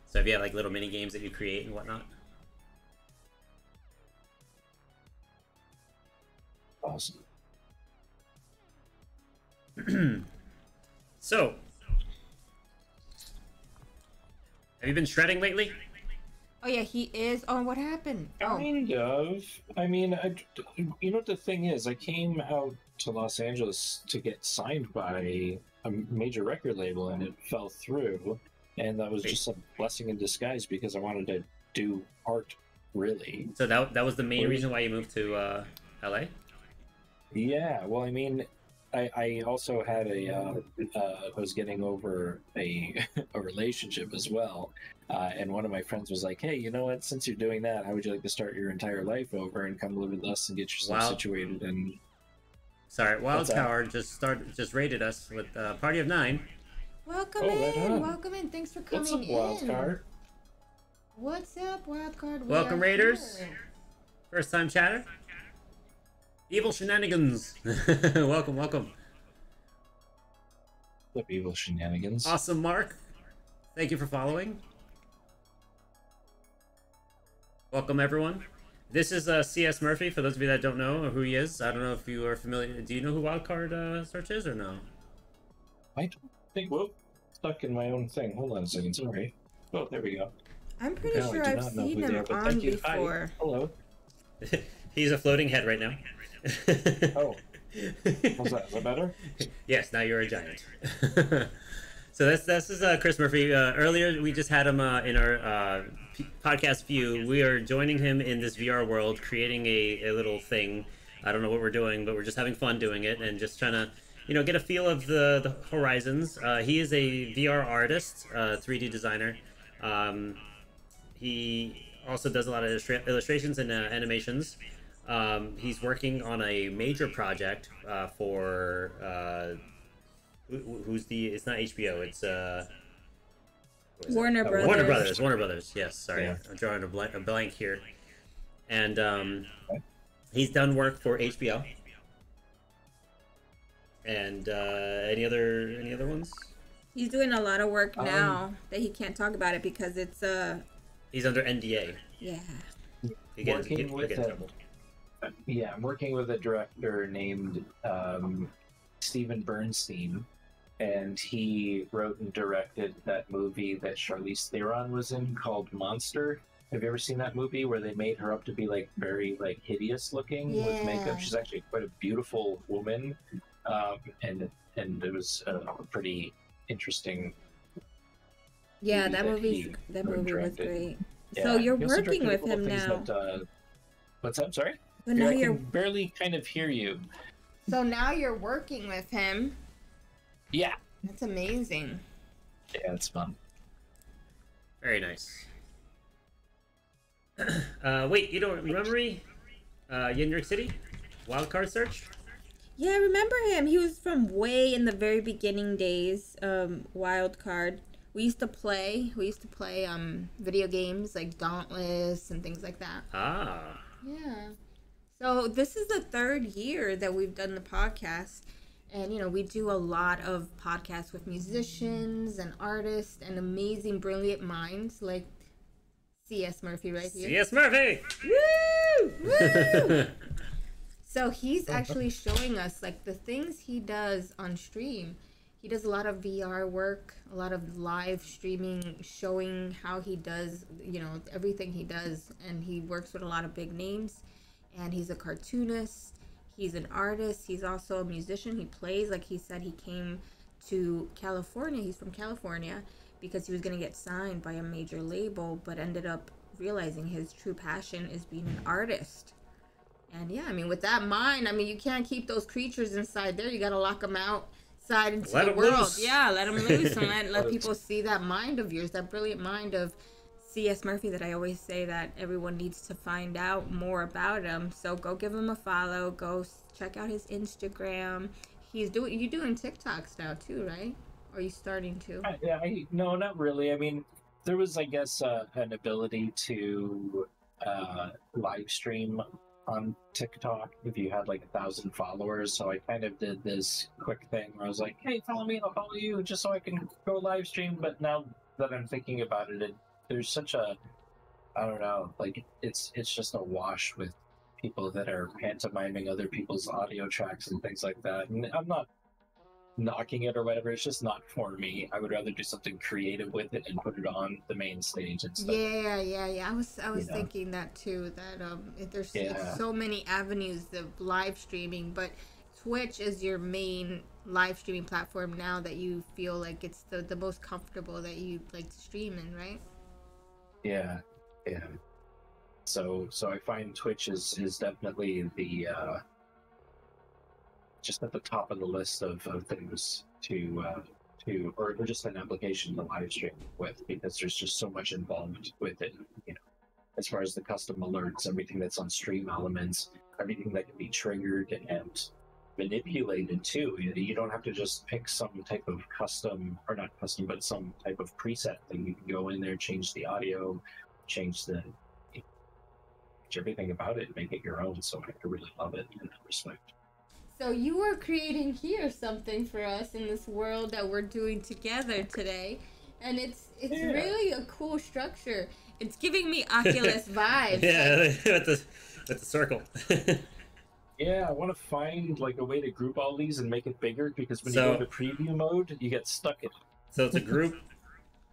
S2: So if you have like little mini games that you create and whatnot.
S1: Awesome.
S2: So, have you been shredding lately?
S3: Oh yeah, he is. Oh, what happened? Oh,
S1: Kind of. I mean, you know what the thing is? I came out to Los Angeles to get signed by a major record label, and it fell through. And that was just a blessing in disguise because I wanted to do art, really.
S2: So that was the main reason why you moved to LA?
S1: Yeah, well, I mean, I also had I was getting over a a relationship as well, and one of my friends was like, "Hey, you know what? Since you're doing that, how would you like to start your entire life over and come live with us and get yourself situated?" And
S2: sorry, Wildcard just rated us with Party of 9.
S3: welcome
S1: right
S3: in,
S1: on.
S3: welcome in. Thanks for coming
S1: What's up,
S3: in.
S1: Wildcard?
S3: What's up, Wildcard? We
S2: Welcome,
S3: are
S2: Raiders.
S3: here.
S2: First time chatter. Evil Shenanigans. Welcome, welcome.
S1: The evil shenanigans.
S2: Awesome, Mark. Thank you for following. Welcome, everyone. This is CSMurphy. For those of you that don't know who he is, I don't know if you are familiar. Do you know who Wildcard Search is or no?
S1: I don't think. Whoop, stuck in my own thing. Hold on a second. Sorry. Oh, there we go.
S3: I'm pretty
S1: No, I
S3: sure
S1: do
S3: I've
S1: not know
S3: seen
S1: who they
S3: him
S1: are, but
S3: on
S1: thank you. Hi.
S3: before.
S1: Hello.
S2: He's a floating head right now.
S1: Oh. Is that better?
S2: Yes, now you're a giant. So this is Chris Murphy. Earlier we just had him in our podcast view. We are joining him in this VR world, creating a little thing. I don't know what we're doing, but we're just having fun doing it and just trying to, get a feel of the horizons. He is a VR artist, 3D designer. He also does a lot of illustrations and animations. He's working on a major project for it's not HBO, it's
S3: Warner Brothers.
S2: Warner Brothers, yes, sorry.
S1: Yeah.
S2: I'm drawing a blank here. And he's done work for HBO. And any other ones?
S3: He's doing a lot of work now that he can't talk about it because it's
S2: He's under NDA.
S3: yeah.
S1: I'm working with a director named Steven Bernstein, and he wrote and directed that movie that Charlize Theron was in called Monster. Have you ever seen that movie where they made her up to be like very like hideous looking with makeup? She's actually quite a beautiful woman, and it was a pretty interesting.
S3: Yeah, that movie was great. Yeah, so you're working with him now.
S1: What's up? Sorry.
S3: So now
S1: I can barely kind of hear you.
S3: So now you're working with him.
S1: Yeah.
S3: That's amazing.
S1: Yeah, it's fun.
S2: Very nice. Wait, you don't remember me? YenYorkCity? Wildcard Search?
S3: Yeah, I remember him. He was from way in the very beginning days. Wildcard. We used to play video games like Dauntless and things like that.
S2: Ah.
S3: Yeah. So this is the 3rd year that we've done the podcast. And, we do a lot of podcasts with musicians and artists and amazing, brilliant minds like CSMurphy right here.
S2: CSMurphy!
S3: Woo! Woo! So he's actually showing us, like, the things he does on stream. He does a lot of VR work, a lot of live streaming, showing how he does, everything he does. And he works with a lot of big names. And he's a cartoonist. He's an artist. He's also a musician. He plays. Like he said, he came to California. He's from California because he was going to get signed by a major label, but ended up realizing his true passion is being an artist. And yeah, with that mind, you can't keep those creatures inside there. You got to lock them outside into the world. Loose. Yeah, let them loose and let people see that mind of yours, that brilliant mind of C.S. Murphy that I always say that everyone needs to find out more about him. So go give him a follow. Go check out his Instagram. You're doing TikToks now too, right? Or are you starting to?
S1: No, not really. There was, I guess, an ability to live stream on TikTok if you had like 1,000 followers. So I kind of did this quick thing where I was like, hey, follow me and I'll follow you just so I can go live stream. But now that I'm thinking about it, there's such a, I don't know, like it's just a wash with people that are pantomiming other people's audio tracks and things like that. And I'm not knocking it or whatever. It's just not for me. I would rather do something creative with it and put it on the main stage and stuff.
S3: Yeah. I was thinking that too. That there's so many avenues of live streaming, but Twitch is your main live streaming platform now that you feel like it's the most comfortable that you like to stream in, right?
S1: Yeah. So I find Twitch is definitely the just at the top of the list of things to or just an application to live stream with, because there's just so much involved with it, as far as the custom alerts, everything that's on stream elements, everything that can be triggered and manipulated too. You don't have to just pick some type of custom, or not custom, but some type of preset thing. You can go in there, change the audio, change everything about it, make it your own. So I really love it in that respect.
S3: So you are creating here something for us in this world that we're doing together today, and it's really a cool structure. It's giving me Oculus vibes.
S2: Yeah, with the circle.
S1: Yeah, I want to find like a way to group all these and make it bigger, because when you go into preview mode, you get stuck in it.
S2: So it's a group.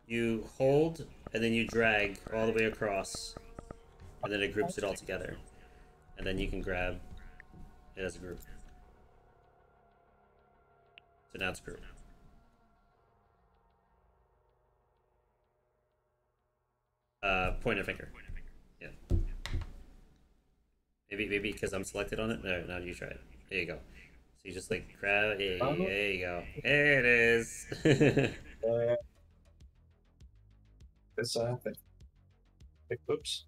S2: You hold and then you drag all the way across, and then it groups it all together, and then you can grab it as a group. So now it's a group. Point a finger. Yeah. Maybe because I'm selected on it. No, now you try it. There you go. So you just like grab. There you go. There it is.
S1: This oops.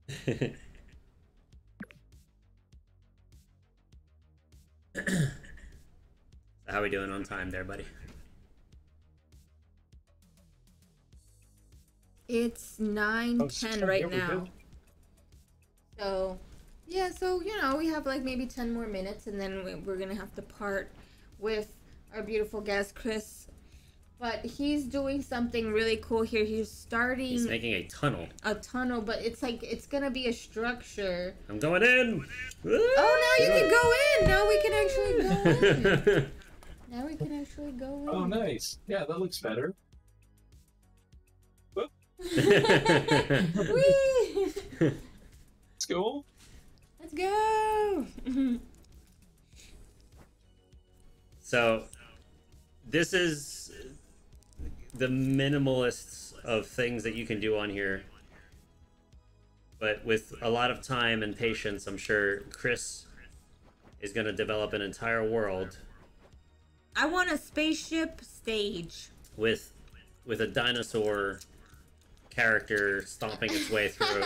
S2: So how we doing on time there, buddy?
S3: It's 9:10 right now. So, yeah, so, we have like maybe 10 more minutes, and then we're going to have to part with our beautiful guest, Chris. But he's doing something really cool here. He's
S2: making a tunnel.
S3: A tunnel, but it's like, it's going to be a structure.
S2: I'm going in.
S3: Oh, now you can go in. Now we can actually go in. Now we can actually go in.
S1: Oh, nice. Yeah, that looks better. Let's go.
S3: Let's go.
S2: So, this is the minimalists of things that you can do on here. But with a lot of time and patience, I'm sure Chris is going to develop an entire world.
S3: I want a spaceship stage.
S2: With a dinosaur character stomping its way through.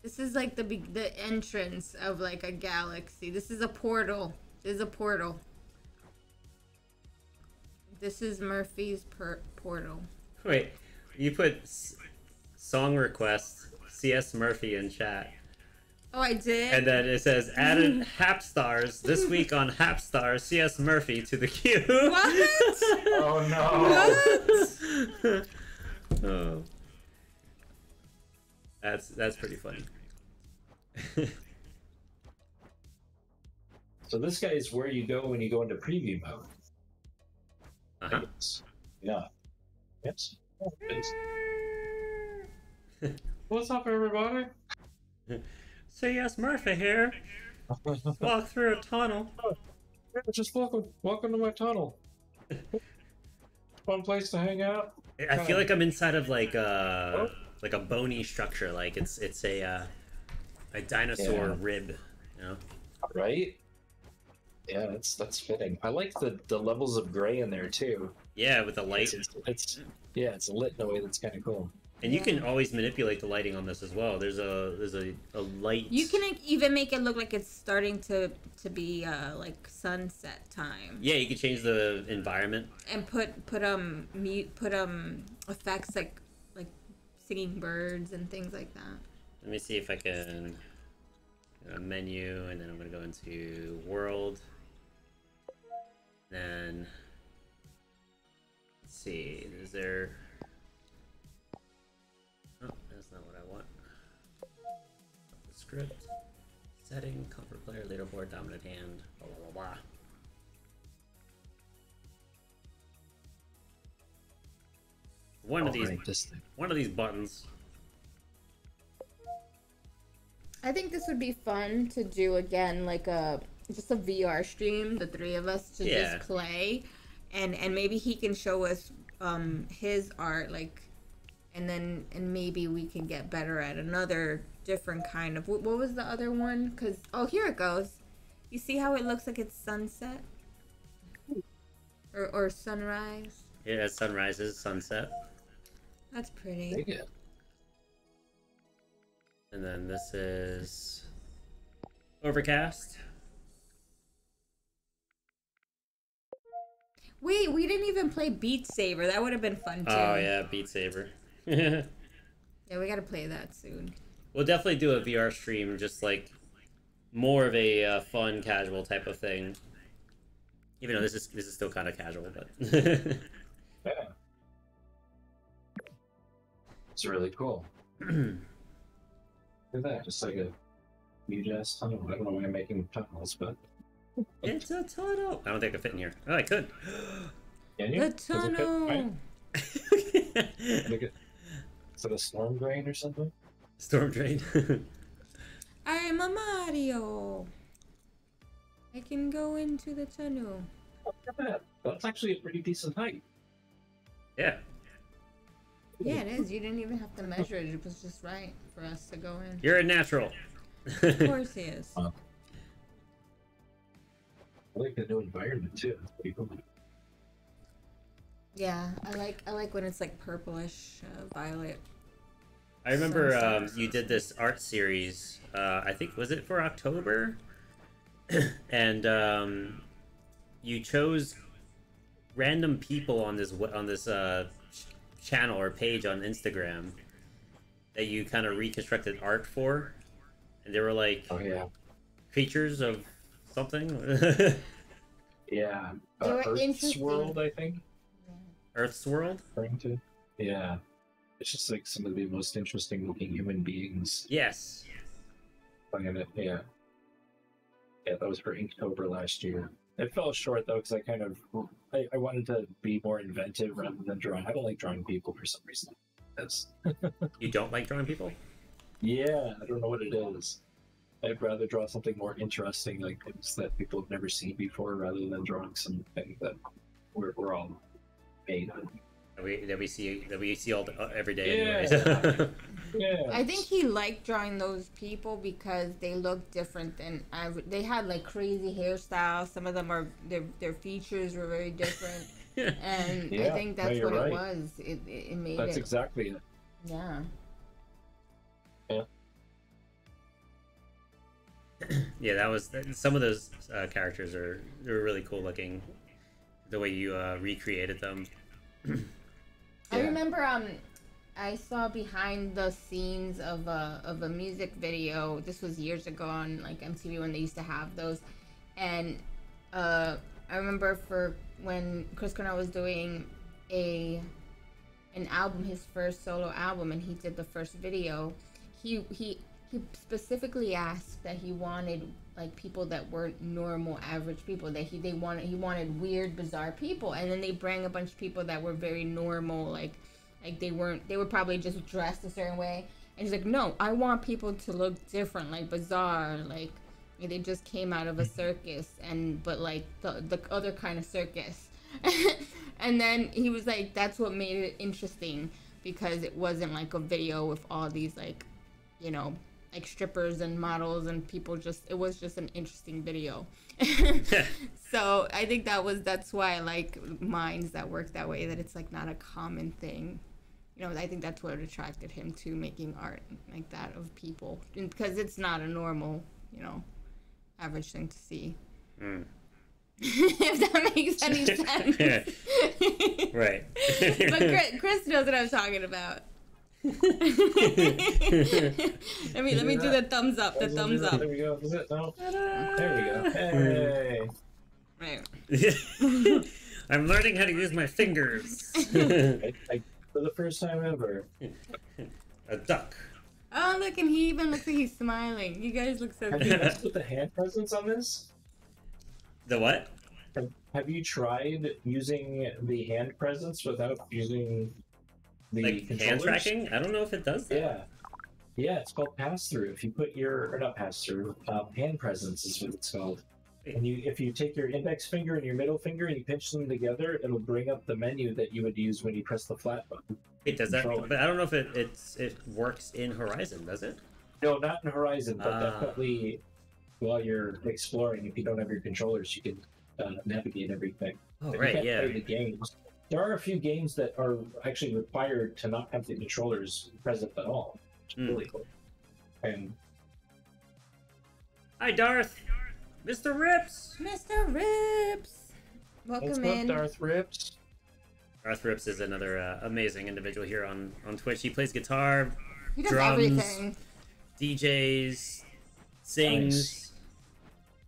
S3: This is like the entrance of like a galaxy. This is a portal. This is a portal. This is Murphy's portal.
S2: Wait, you put song request CSMurphy in chat.
S3: Oh, I did?
S2: And then it says, added Hap Stars this week on Hap Stars, CSMurphy to the queue.
S3: What?
S1: Oh, no.
S3: What?
S2: Oh. That's pretty funny.
S1: So this guy is where you go when you go into preview mode.
S2: Uh-huh.
S1: Yeah. Yes. What's up, everybody?
S2: CSMurphy here. Walk through a tunnel.
S1: Yeah, just welcome to my tunnel. Fun place to hang out.
S2: I feel like I'm inside of like a bony structure. Like it's a dinosaur rib, you know?
S1: Right? Yeah, that's fitting. I like the levels of gray in there too.
S2: Yeah, with the light.
S1: It's lit in a way that's kind of cool.
S2: And you can always manipulate the lighting on this as well. There's a light.
S3: You can even make it look like it's starting to be like sunset time.
S2: Yeah, you can change the environment
S3: and put effects like singing birds and things like that.
S2: Let me see if I can menu, and then I'm gonna go into world. Then let's see, is there? Oh, that's not what I want. The script. Setting, comfort player, leaderboard, dominant hand, blah blah blah blah. One of these buttons.
S3: I think this would be fun to do again, like just a VR stream, the three of us to just play, and maybe he can show us his art, like, and maybe we can get better at another different kind of, what was the other one? Cause here it goes. You see how it looks like it's sunset or sunrise?
S2: Yeah, sunrises, sunset.
S3: That's pretty.
S1: Yeah.
S2: And then this is overcast.
S3: Wait, we didn't even play Beat Saber. That would have been fun too.
S2: Oh yeah, Beat Saber.
S3: Yeah, we gotta play that soon.
S2: We'll definitely do a VR stream, just like more of a fun, casual type of thing. Even though this is still kind of casual, but
S1: Yeah. It's really cool. Look at that, just like a huge ass tunnel. I don't know why I'm making tunnels, but
S2: it's a tunnel. I don't think I could fit in here. Oh, I could.
S1: Can you?
S3: The tunnel.
S1: Is it a storm drain or something?
S2: Storm drain.
S3: I'm a Mario. I can go into the tunnel.
S1: Look at that. That's actually a pretty decent height.
S2: Yeah.
S3: Yeah, it is. You didn't even have to measure it. It was just right for us to go in.
S2: You're a natural.
S3: Of course he is.
S1: I like the new environment too. Pretty cool.
S3: Yeah, I like when it's like purplish, violet.
S2: I remember you did this art series. I think, was it for October? And you chose random people on this channel or page on Instagram that you kind of reconstructed art for, and they were like,
S1: oh yeah,
S2: creatures of something.
S1: Yeah,
S3: They were
S1: Earth's
S3: interesting.
S1: World, I think.
S2: Earth's World.
S1: Referring to. Yeah, it's just like some of the most interesting looking human beings.
S2: Yes.
S1: Playing it. Yeah. Yeah, that was for Inktober last year. It fell short though because I wanted to be more inventive rather than drawing. I don't like drawing people for some reason. That's
S2: You don't like drawing people?
S1: yeah, I don't know what it is. I'd rather draw something more interesting, like things that people have never seen before, rather than drawing something that we're all made on.
S2: That we see every day.
S1: Yeah.
S2: Anyways.
S1: Yeah.
S3: I think he liked drawing those people because they look different than they had like crazy hairstyles. Some of them their features were very different, and
S1: Yeah,
S3: I think that's
S1: no,
S3: what
S1: you're
S3: it
S1: right.
S3: was. It made
S1: That's
S3: it.
S1: exactly it.
S3: Yeah.
S1: Yeah.
S2: Yeah, that was some of those characters they're really cool looking. The way you recreated them.
S3: I
S1: Yeah.
S3: remember I saw behind the scenes of a music video. This was years ago on like MTV when they used to have those, and I remember for when Chris Cornell was doing an album, his first solo album, and he did the first video. He specifically asked that he wanted like people that weren't normal average people, that he wanted weird bizarre people, and then they bring a bunch of people that were very normal, like they were probably just dressed a certain way, and he's like, no, I want people to look different, like bizarre, like they just came out of a circus, but like the other kind of circus. And then he was like, that's what made it interesting, because it wasn't like a video with all these like, you know, like strippers and models and people. It was just an interesting video. So I think that's why I like minds that work that way, that it's like not a common thing. You know, I think that's what attracted him to making art like that of people, because it's not a normal, you know, average thing to see. If that makes any sense.
S2: Right.
S3: But Chris knows what I'm talking about. let me do the thumbs up. The thumbs up.
S1: There we go. Is it? No. There we go. Hey.
S3: Right.
S2: I'm learning how to use my fingers.
S1: I, for the first time ever.
S2: A duck.
S3: Oh, look, and he even looks like he's smiling. You guys look so
S1: Have you
S3: cute.
S1: messed with the hand presence on this?
S2: The what?
S1: Have you tried using the hand presence without using the
S2: Like hand
S1: controllers?
S2: tracking? I don't know if it does that.
S1: Yeah. Yeah, it's called pass-through. If you put your, or not pass-through, hand presence is what it's called. And if you take your index finger and your middle finger and you pinch them together, it'll bring up the menu that you would use when you press the flat button.
S2: Wait, does that?
S1: Control it.
S2: But I don't know if it works in Horizon, does it?
S1: No, not in Horizon, but
S2: Ah.
S1: definitely while you're exploring, if you don't have your controllers, you can navigate everything.
S2: Oh,
S1: But
S2: right,
S1: you can't
S2: yeah.
S1: play the games. There are a few games that are actually required to not have the controllers present at all. It's really cool. And
S2: Hi, Darth. Mr. Rips.
S3: Mr. Rips!
S1: what's
S3: Welcome
S1: up,
S3: in.
S1: Darth Rips?
S2: Darth Rips is another amazing individual here on Twitch. He plays guitar,
S3: He does
S2: drums,
S3: everything.
S2: DJs, sings.
S1: Nice.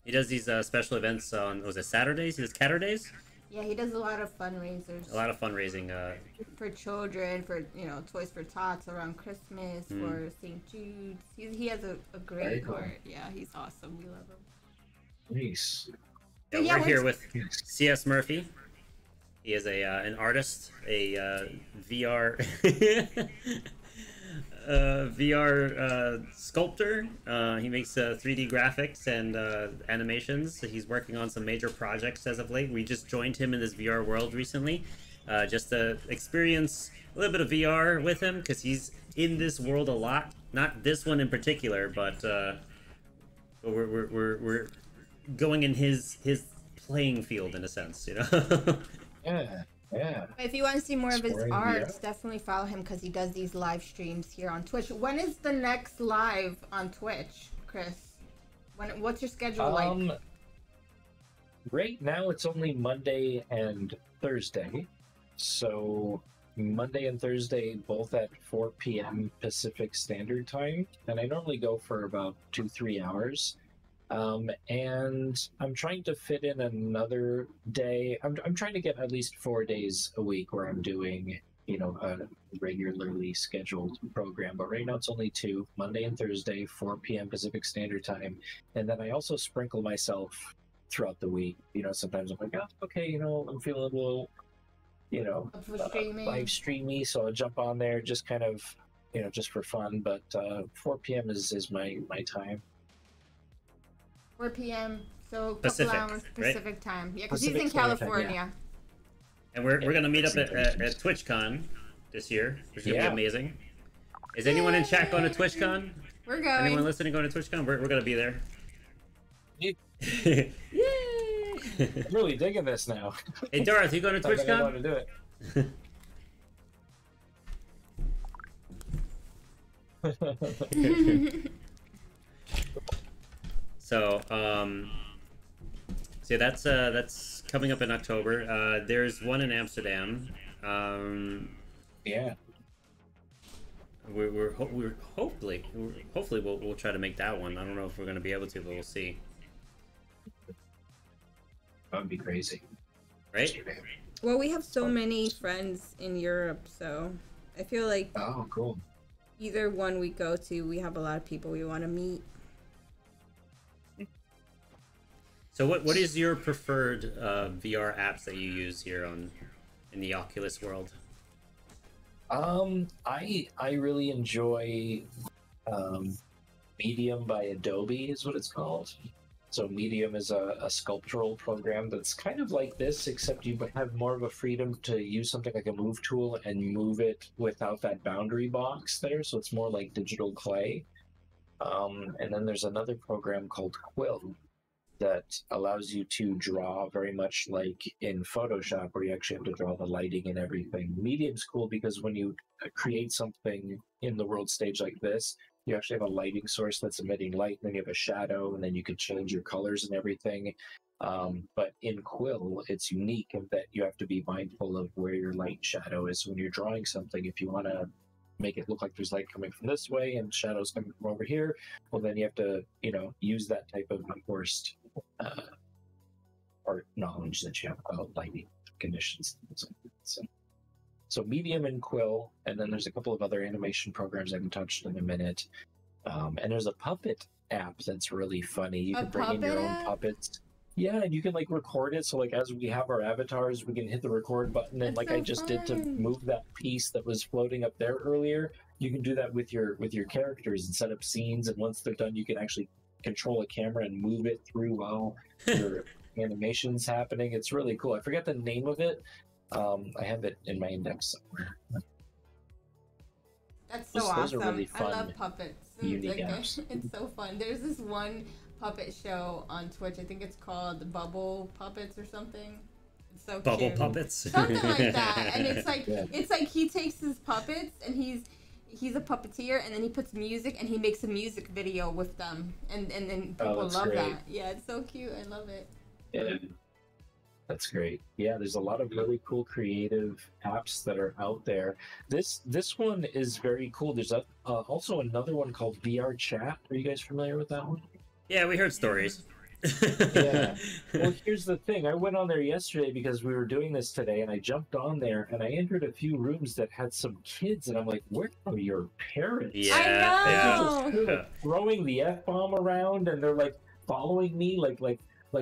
S2: He does these special events on, was it Saturdays? He does Catterdays?
S3: Yeah, he does a lot of fundraisers
S2: A lot of fundraising.
S3: for children, for Toys for Tots around Christmas, for St. Jude's. He has a
S1: Very
S3: great
S1: cool.
S3: heart. Yeah, he's awesome. We love him.
S1: Nice.
S3: But yeah,
S2: we're here
S3: when's-
S2: with CS.Murphy. He is an artist, a VR VR sculptor. He makes 3D graphics and animations. He's working on some major projects as of late. We just joined him in this VR world recently, just to experience a little bit of VR with him, because he's in this world a lot. Not this one in particular, but we're going in his playing field in a sense, you know.
S1: Yeah, yeah.
S3: If you want to see more of his
S1: Exploring
S3: art,
S1: VR.
S3: definitely follow him because he does these live streams here on Twitch. When is the next live on Twitch, Chris? What's your schedule like?
S1: Right now it's only Monday and Thursday. So Monday and Thursday both at 4 p.m. Pacific Standard Time. And I normally go for about 2-3 hours. And I'm trying to fit in another day. I'm trying to get at least 4 days a week where I'm doing, a regularly scheduled program. But right now it's only 2, Monday and Thursday, 4 p.m. Pacific Standard Time. And then I also sprinkle myself throughout the week. Sometimes I'm like, oh, okay, I'm feeling a little,
S3: Up for streaming?
S1: live streamy, so I'll jump on there just kind of, just for fun. But 4 p.m. is my time.
S3: 4 p.m. So a couple
S2: Pacific,
S3: hours
S2: right?
S3: Pacific time. Yeah, because he's
S1: Pacific
S3: in
S1: Standard Time,
S3: California.
S2: And we're gonna meet up
S1: Same
S2: at
S1: places.
S2: TwitchCon this year, which is gonna
S1: Yeah.
S2: be amazing. Is anyone in chat going to TwitchCon?
S3: We're
S2: Anyone
S3: going.
S2: listening going to TwitchCon? We're gonna be there.
S1: Yeah.
S2: Yay!
S1: I'm really digging this now.
S2: Hey Darth, you going to
S1: I think I want
S2: TwitchCon?
S1: to do it.
S2: So, so that's coming up in October. There's one in Amsterdam.
S1: Yeah.
S2: We're hopefully we'll try to make that one. I don't know if we're gonna be able to, but we'll see.
S1: That would be crazy.
S2: Right?
S3: Well, we have so many friends in Europe, so I feel like
S1: Oh, cool.
S3: either one we go to, we have a lot of people we want to meet.
S2: So what is your preferred VR apps that you use here in the Oculus world?
S1: I really enjoy Medium by Adobe is what it's called. So Medium is a sculptural program that's kind of like this, except you have more of a freedom to use something like a move tool and move it without that boundary box there. So it's more like digital clay. And then there's another program called Quill that allows you to draw very much like in Photoshop, where you actually have to draw the lighting and everything. Medium's cool because when you create something in the world stage like this, you actually have a lighting source that's emitting light, and then you have a shadow, and then you can change your colors and everything. But in Quill, it's unique in that you have to be mindful of where your light and shadow is when you're drawing something. If you want to make it look like there's light coming from this way and shadows coming from over here, well, then you have to, use that type of enforced art knowledge that you have about lighting conditions. So So Medium and Quill, and then there's a couple of other animation programs I haven't touched in a minute. And there's a puppet app that's really funny. You can bring in your own puppets. Yeah, and you can like record it. So like as we have our avatars, we can hit the record button, and like I just did to move that piece that was floating up there earlier. You can do that with your characters and set up scenes. And once they're done, you can actually control a camera and move it through while your animation's happening. It's really cool. I forget the name of it. I have it in my index somewhere.
S3: That's so awesome.
S1: Those are really fun,
S3: I love puppets.
S1: unique apps.
S3: It's so fun. There's this one puppet show on Twitch. I think it's called Bubble Puppets or something. It's so
S2: Bubble
S3: cute.
S2: puppets.
S3: Something like that. And it's like it's like he takes his puppets and he's a puppeteer, and then he puts music and he makes a music video with them, and then people love
S1: great.
S3: that. Yeah, it's so cute. I love it.
S1: Yeah, that's great. Yeah, there's a lot of really cool creative apps that are out there. This one is very cool. There's also another one called VR Chat. Are you guys familiar with that one?
S2: Yeah, we heard stories.
S1: Yeah. Well, here's the thing. I went on there yesterday because we were doing this today, and I jumped on there and I entered a few rooms that had some kids, and I'm like, where are your parents?
S2: Yeah,
S3: I know.
S1: They're just throwing the F-bomb around, and they're like following me, like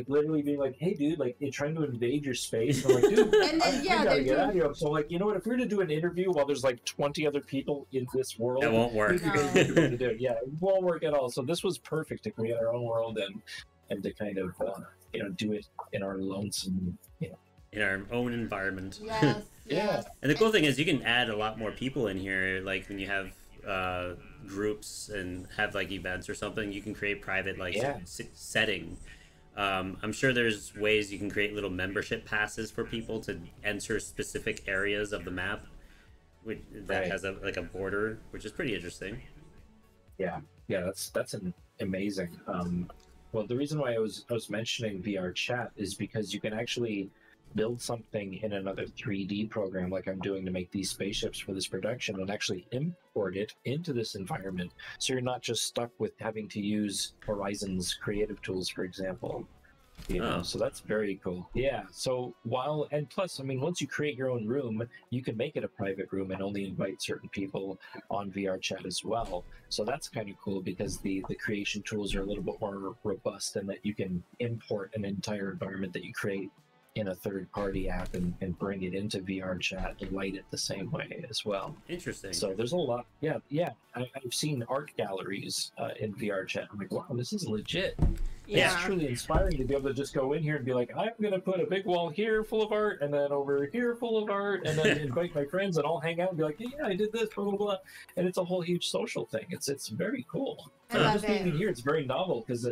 S1: literally being like, hey dude, like you're trying to invade your space. And I'm like, dude,
S3: And then,
S1: I gotta get out of here. So like, you know what, if we were to do an interview while there's like 20 other people in this world,
S2: It won't work.
S1: we'd be very difficult to do. Yeah, it won't work at all. So this was perfect to create our own world and to kind of do it in our lonesome,
S2: In our own environment.
S3: Yes.
S1: Yeah.
S2: And the cool thing is you can add a lot more people in here, like when you have groups and have like events or something, you can create private setting. I'm sure there's ways you can create little membership passes for people to enter specific areas of the map that has a border, which is pretty interesting.
S1: Yeah, that's amazing. Well, the reason why I was mentioning VR Chat is because you can actually build something in another 3D program like I'm doing to make these spaceships for this production, and actually import it into this environment, so you're not just stuck with having to use Horizon's creative tools, for example. So that's very cool. Yeah. So plus, I mean, once you create your own room, you can make it a private room and only invite certain people on VR Chat as well. So that's kind of cool because the creation tools are a little bit more robust, and that you can import an entire environment that you create in a third-party app and bring it into VR Chat and light it the same way as well.
S2: Interesting.
S1: So there's a lot. Yeah. I've seen art galleries in VR Chat. I'm like, wow, this is legit.
S3: Yeah.
S1: It's truly inspiring to be able to just go in here and be like, I'm going to put a big wall here full of art, and then over here full of art, and then invite my friends and all hang out and be like, yeah, I did this, blah, blah, blah. And it's a whole huge social thing. It's very cool.
S3: I love
S1: just being
S3: it.
S1: in here, it's very novel because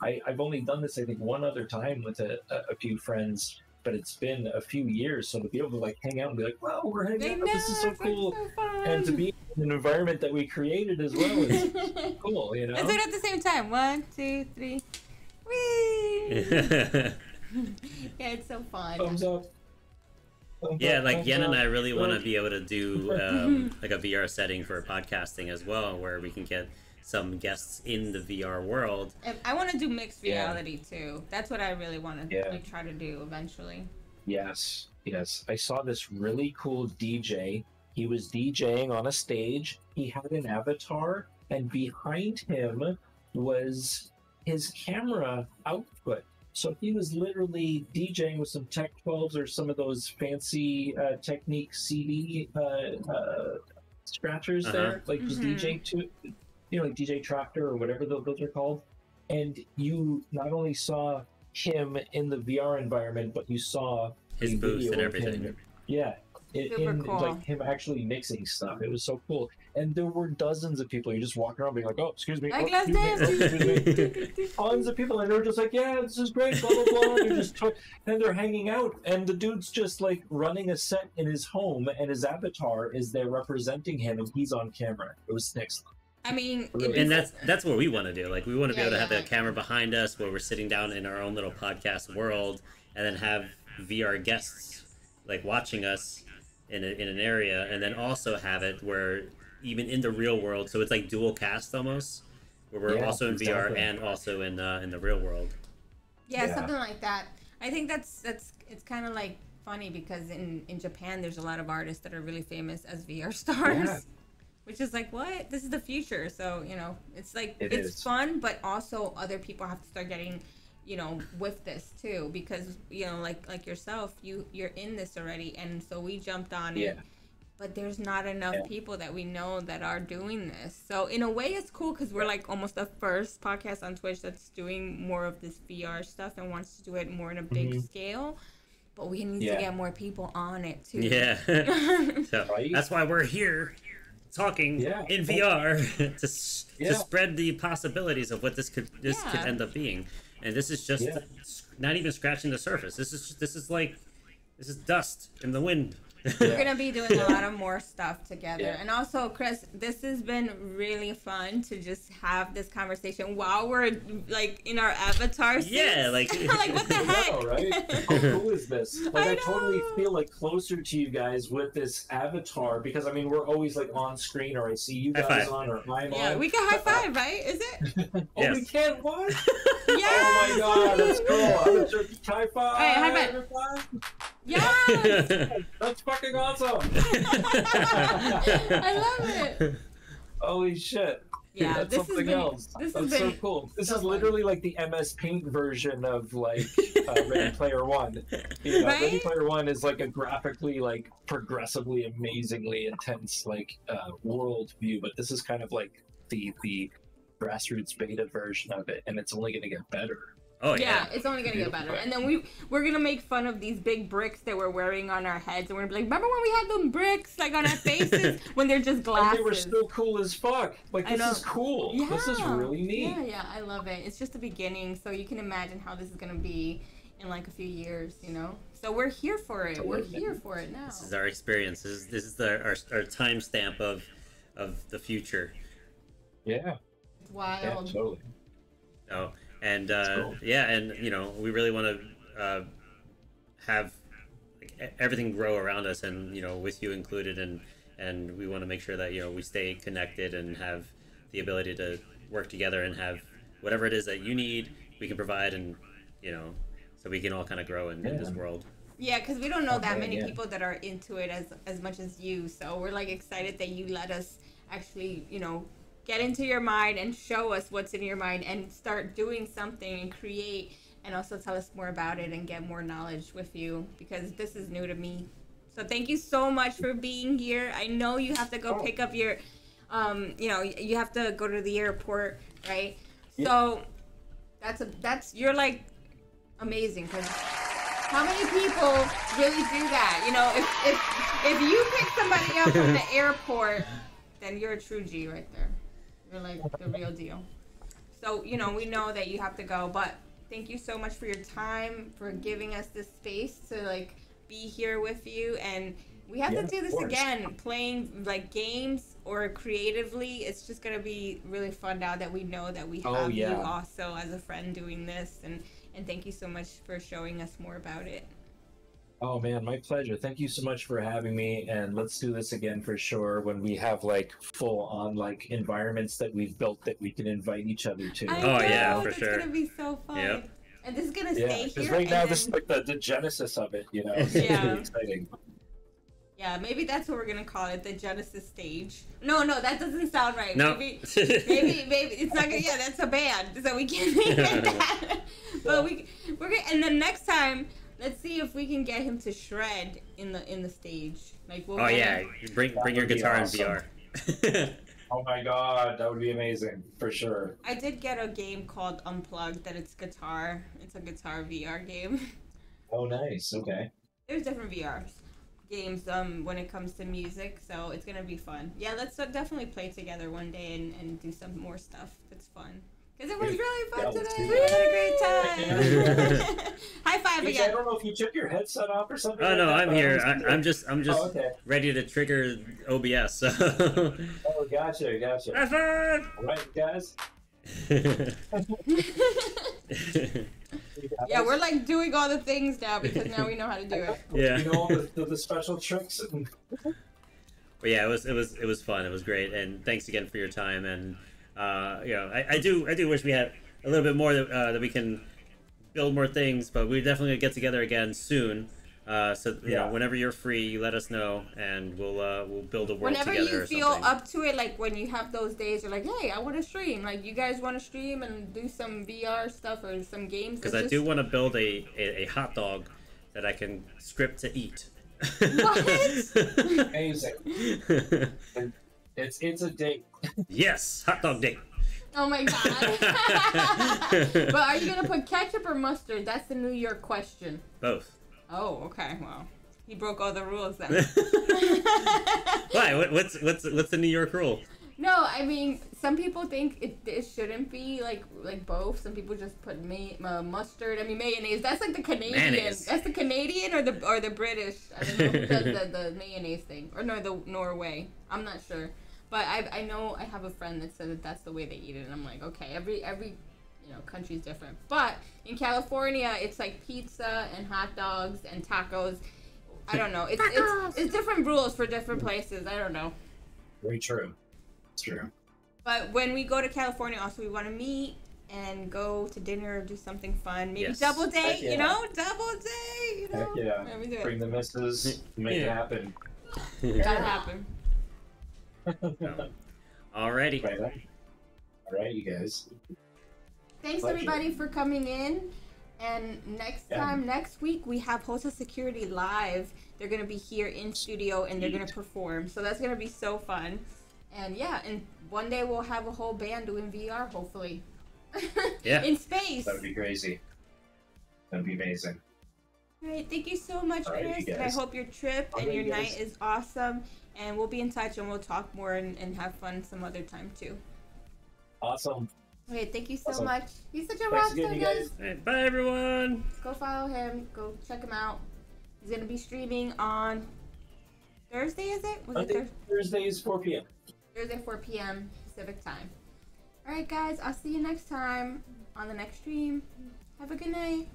S1: I've only done this, I think, one other time with a few friends, but it's been a few years. So to be able to like hang out and be like, wow, we're hanging out, this is so cool.
S3: So fun.
S1: And to be in an environment that we created as well is cool,
S3: Let's do it at the same time. 1, 2, 3. Whee! Yeah, it's so fun.
S1: Thumbs up.
S2: Yeah, like Yen and I really want to be able to do like a VR setting for podcasting as well, where we can get some guests in the VR world.
S3: I want to do mixed reality too. That's what I really want to try to do eventually.
S1: Yes. I saw this really cool DJ. He was DJing on a stage. He had an avatar, and behind him was his camera output. So he was literally DJing with some Tech 12s or some of those fancy Technique CD scratchers there, like just DJ to, like DJ Tractor or whatever those are called. And you not only saw him in the VR environment, but you saw
S2: his booth and everything.
S1: Him, yeah.
S3: Cool.
S1: Like him actually mixing stuff. It was so cool. And there were dozens of people. You're just walking around being like, oh, excuse me. Tons of people. And they're just like, yeah, this is great, blah, blah, blah. And they're hanging out. And the dude's just like running a set in his home, and his avatar is there representing him, and he's on camera. It was next.
S3: I mean,
S2: and that's what we want to do. Like, we want to be able to have the camera behind us where we're sitting down in our own little podcast world, and then have VR guests like watching us in an area, and then also have it where even in the real world, so it's like dual cast almost, where we're also in VR and also in the real world.
S3: Yeah, something like that. I think it's kind of like funny because in Japan there's a lot of artists that are really famous as VR stars.
S1: Yeah.
S3: Which is like, what? This is the future. So, you know, it's like,
S1: It's
S3: fun, but also other people have to start getting, you know, with this too. Because, you know, like yourself, you're in this already. And so we jumped on it. But there's not enough people that we know that are doing this. So in a way, it's cool because we're like almost the first podcast on Twitch that's doing more of this VR stuff and wants to do it more in a big scale. But we need to get more people on it too.
S2: Yeah. So that's why we're here talking in VR to spread the possibilities of what this could end up being. And this is just not even scratching the surface. This is dust in the wind.
S3: We're gonna be doing a lot of more stuff together. And also, Chris, this has been really fun to just have this conversation while we're like in our avatar suits.
S2: Yeah, like
S3: like what the heck?
S1: know, right? How cool is this? Like I totally feel like closer to you guys with this avatar because I mean we're always like on screen or I see you guys on or I'm on.
S3: Yeah, we can high five, right? Is it?
S1: Oh, we can what?
S3: Yeah.
S1: Oh my god, that's cool. I'm sure high five.
S3: All right, high five. Yes.
S1: That's fucking awesome.
S3: I love it.
S1: Holy shit.
S3: Yeah,
S1: that's
S3: this
S1: something else. That's so cool. This is literally like the MS Paint version of like Ready Player One. You know, Ready Player One is like a graphically like progressively amazingly intense like world view, but this is kind of like the grassroots beta version of it, and it's only going to get better.
S2: Oh yeah,
S3: it's only gonna get better. And then we're gonna make fun of these big bricks that we're wearing on our heads, and we're gonna be like, remember when we had them bricks like on our faces when they're just glasses?
S1: And they were still cool as fuck. Like this is cool.
S3: Yeah.
S1: This is really neat.
S3: Yeah, I love it. It's just the beginning, so you can imagine how this is gonna be in like a few years, you know. So we're here for it. We're here for it now.
S2: This is our experience. This is our timestamp of the future.
S1: Yeah.
S3: It's wild.
S1: Yeah, totally.
S2: So. And
S1: cool.
S2: and you know we really want to have like, everything grow around us, and you know with you included, and we want to make sure that you know we stay connected and have the ability to work together and have whatever it is that you need we can provide, and you know so we can all kind of grow in this world.
S3: Yeah, because we don't know that many people that are into it as much as you, so we're like excited that you let us actually you know get into your mind and show us what's in your mind and start doing something and create and also tell us more about it and get more knowledge with you because this is new to me. So thank you so much for being here. I know you have to go pick up your, you know, you have to go to the airport, right? Yeah. So you're like amazing because how many people really do that? You know, if you pick somebody up from the airport, then you're a true G right there. You're like the real deal. So, you know, we know that you have to go, but thank you so much for your time, for giving us this space to like be here with you. And we have to do this again, playing like games or creatively. It's just going to be really fun now that we know that we have you also as a friend doing this. And thank you so much for showing us more about it.
S1: Oh man, my pleasure. Thank you so much for having me, and let's do this again for sure when we have like full on like environments that we've built that we can invite each other to.
S2: Yeah, for sure.
S3: It's gonna be so fun. Yep. And this is gonna stay here.
S1: Because right now this is like the genesis of it, you know. It's really exciting.
S3: Yeah, maybe that's what we're gonna call it, the Genesis stage. No, that doesn't sound right.
S2: No.
S3: Maybe it's not gonna. Yeah, that's a band, so we can't make it that. But we're gonna. And then next time, let's see if we can get him to shred in the stage. Like we'll
S2: bring your guitar in VR.
S1: Oh my god, that would be amazing for sure.
S3: I did get a game called Unplugged that it's guitar. It's a guitar VR game.
S1: Oh nice. Okay.
S3: There's different VR games when it comes to music, so it's gonna be fun. Yeah, let's definitely play together one day and do some more stuff. It's fun. Because it was really fun today. We had a great time. High five again.
S1: I don't know if you took your headset off or something.
S2: Oh no, I'm here. I'm just ready to trigger OBS. So.
S1: Oh, gotcha.
S2: High five!
S1: All right, guys.
S3: Yeah, we're like doing all the things now because now we know how to do it.
S2: Yeah.
S1: You know all the special tricks.
S2: But yeah, it was fun. It was great, and thanks again for your time. And you know, I do wish we had a little bit more that we can build more things, but we're definitely gonna get together again soon. So you know, whenever you're free, you let us know, and we'll build a world
S3: whenever
S2: together.
S3: You feel up to it, like when you have those days, you're like, hey, I want to stream. Like, you guys want to stream and do some VR stuff or some games?
S2: Because I do want to build a hot dog that I can script to eat.
S3: What?
S1: Amazing. It's a date.
S2: Yes, hot dog date.
S3: Oh my god. But are you gonna put ketchup or mustard? That's the New York question.
S2: Both.
S3: Oh, okay. Well, he broke all the rules then.
S2: Why? What's the New York rule?
S3: No, I mean, some people think it shouldn't be like both. Some people just put mustard. I mean, mayonnaise. That's like the Canadian.
S2: Mayonnaise.
S3: That's the Canadian or the British. I don't know who does the mayonnaise thing, or no, the Norway. I'm not sure, but I know I have a friend that said that that's the way they eat it, and I'm like, okay, every country's different. But in California, it's like pizza and hot dogs and tacos. I don't know. It's different rules for different places. I don't know.
S1: Very true. It's true.
S3: But when we go to California, also we want to meet and go to dinner or do something fun. Maybe double date,
S1: yeah.
S3: double date.
S1: Heck yeah. Bring the missus, make it happen.
S3: Gotta happen.
S2: Alrighty.
S1: All right, you guys.
S3: Thanks everybody for coming in. And next week, we have Hotel Security Live. They're going to be here in studio and they're going to perform. So that's going to be so fun. And and one day we'll have a whole band doing VR, hopefully.
S2: Yeah.
S3: In space.
S1: That would be crazy. That would be amazing.
S3: All right, thank you so much, Chris. And I hope your trip and your night is awesome. And we'll be in touch and we'll talk more and have fun some other time too.
S1: Awesome.
S3: Okay, thank you so much. He's such a rock star, guys.
S2: Right, bye, everyone.
S3: Go follow him. Go check him out. He's going to be streaming on Thursday, is it?
S1: Thursday is 4 p.m.
S3: Thursday, 4 p.m. Pacific time. All right, guys. I'll see you next time on the next stream. Have a good night.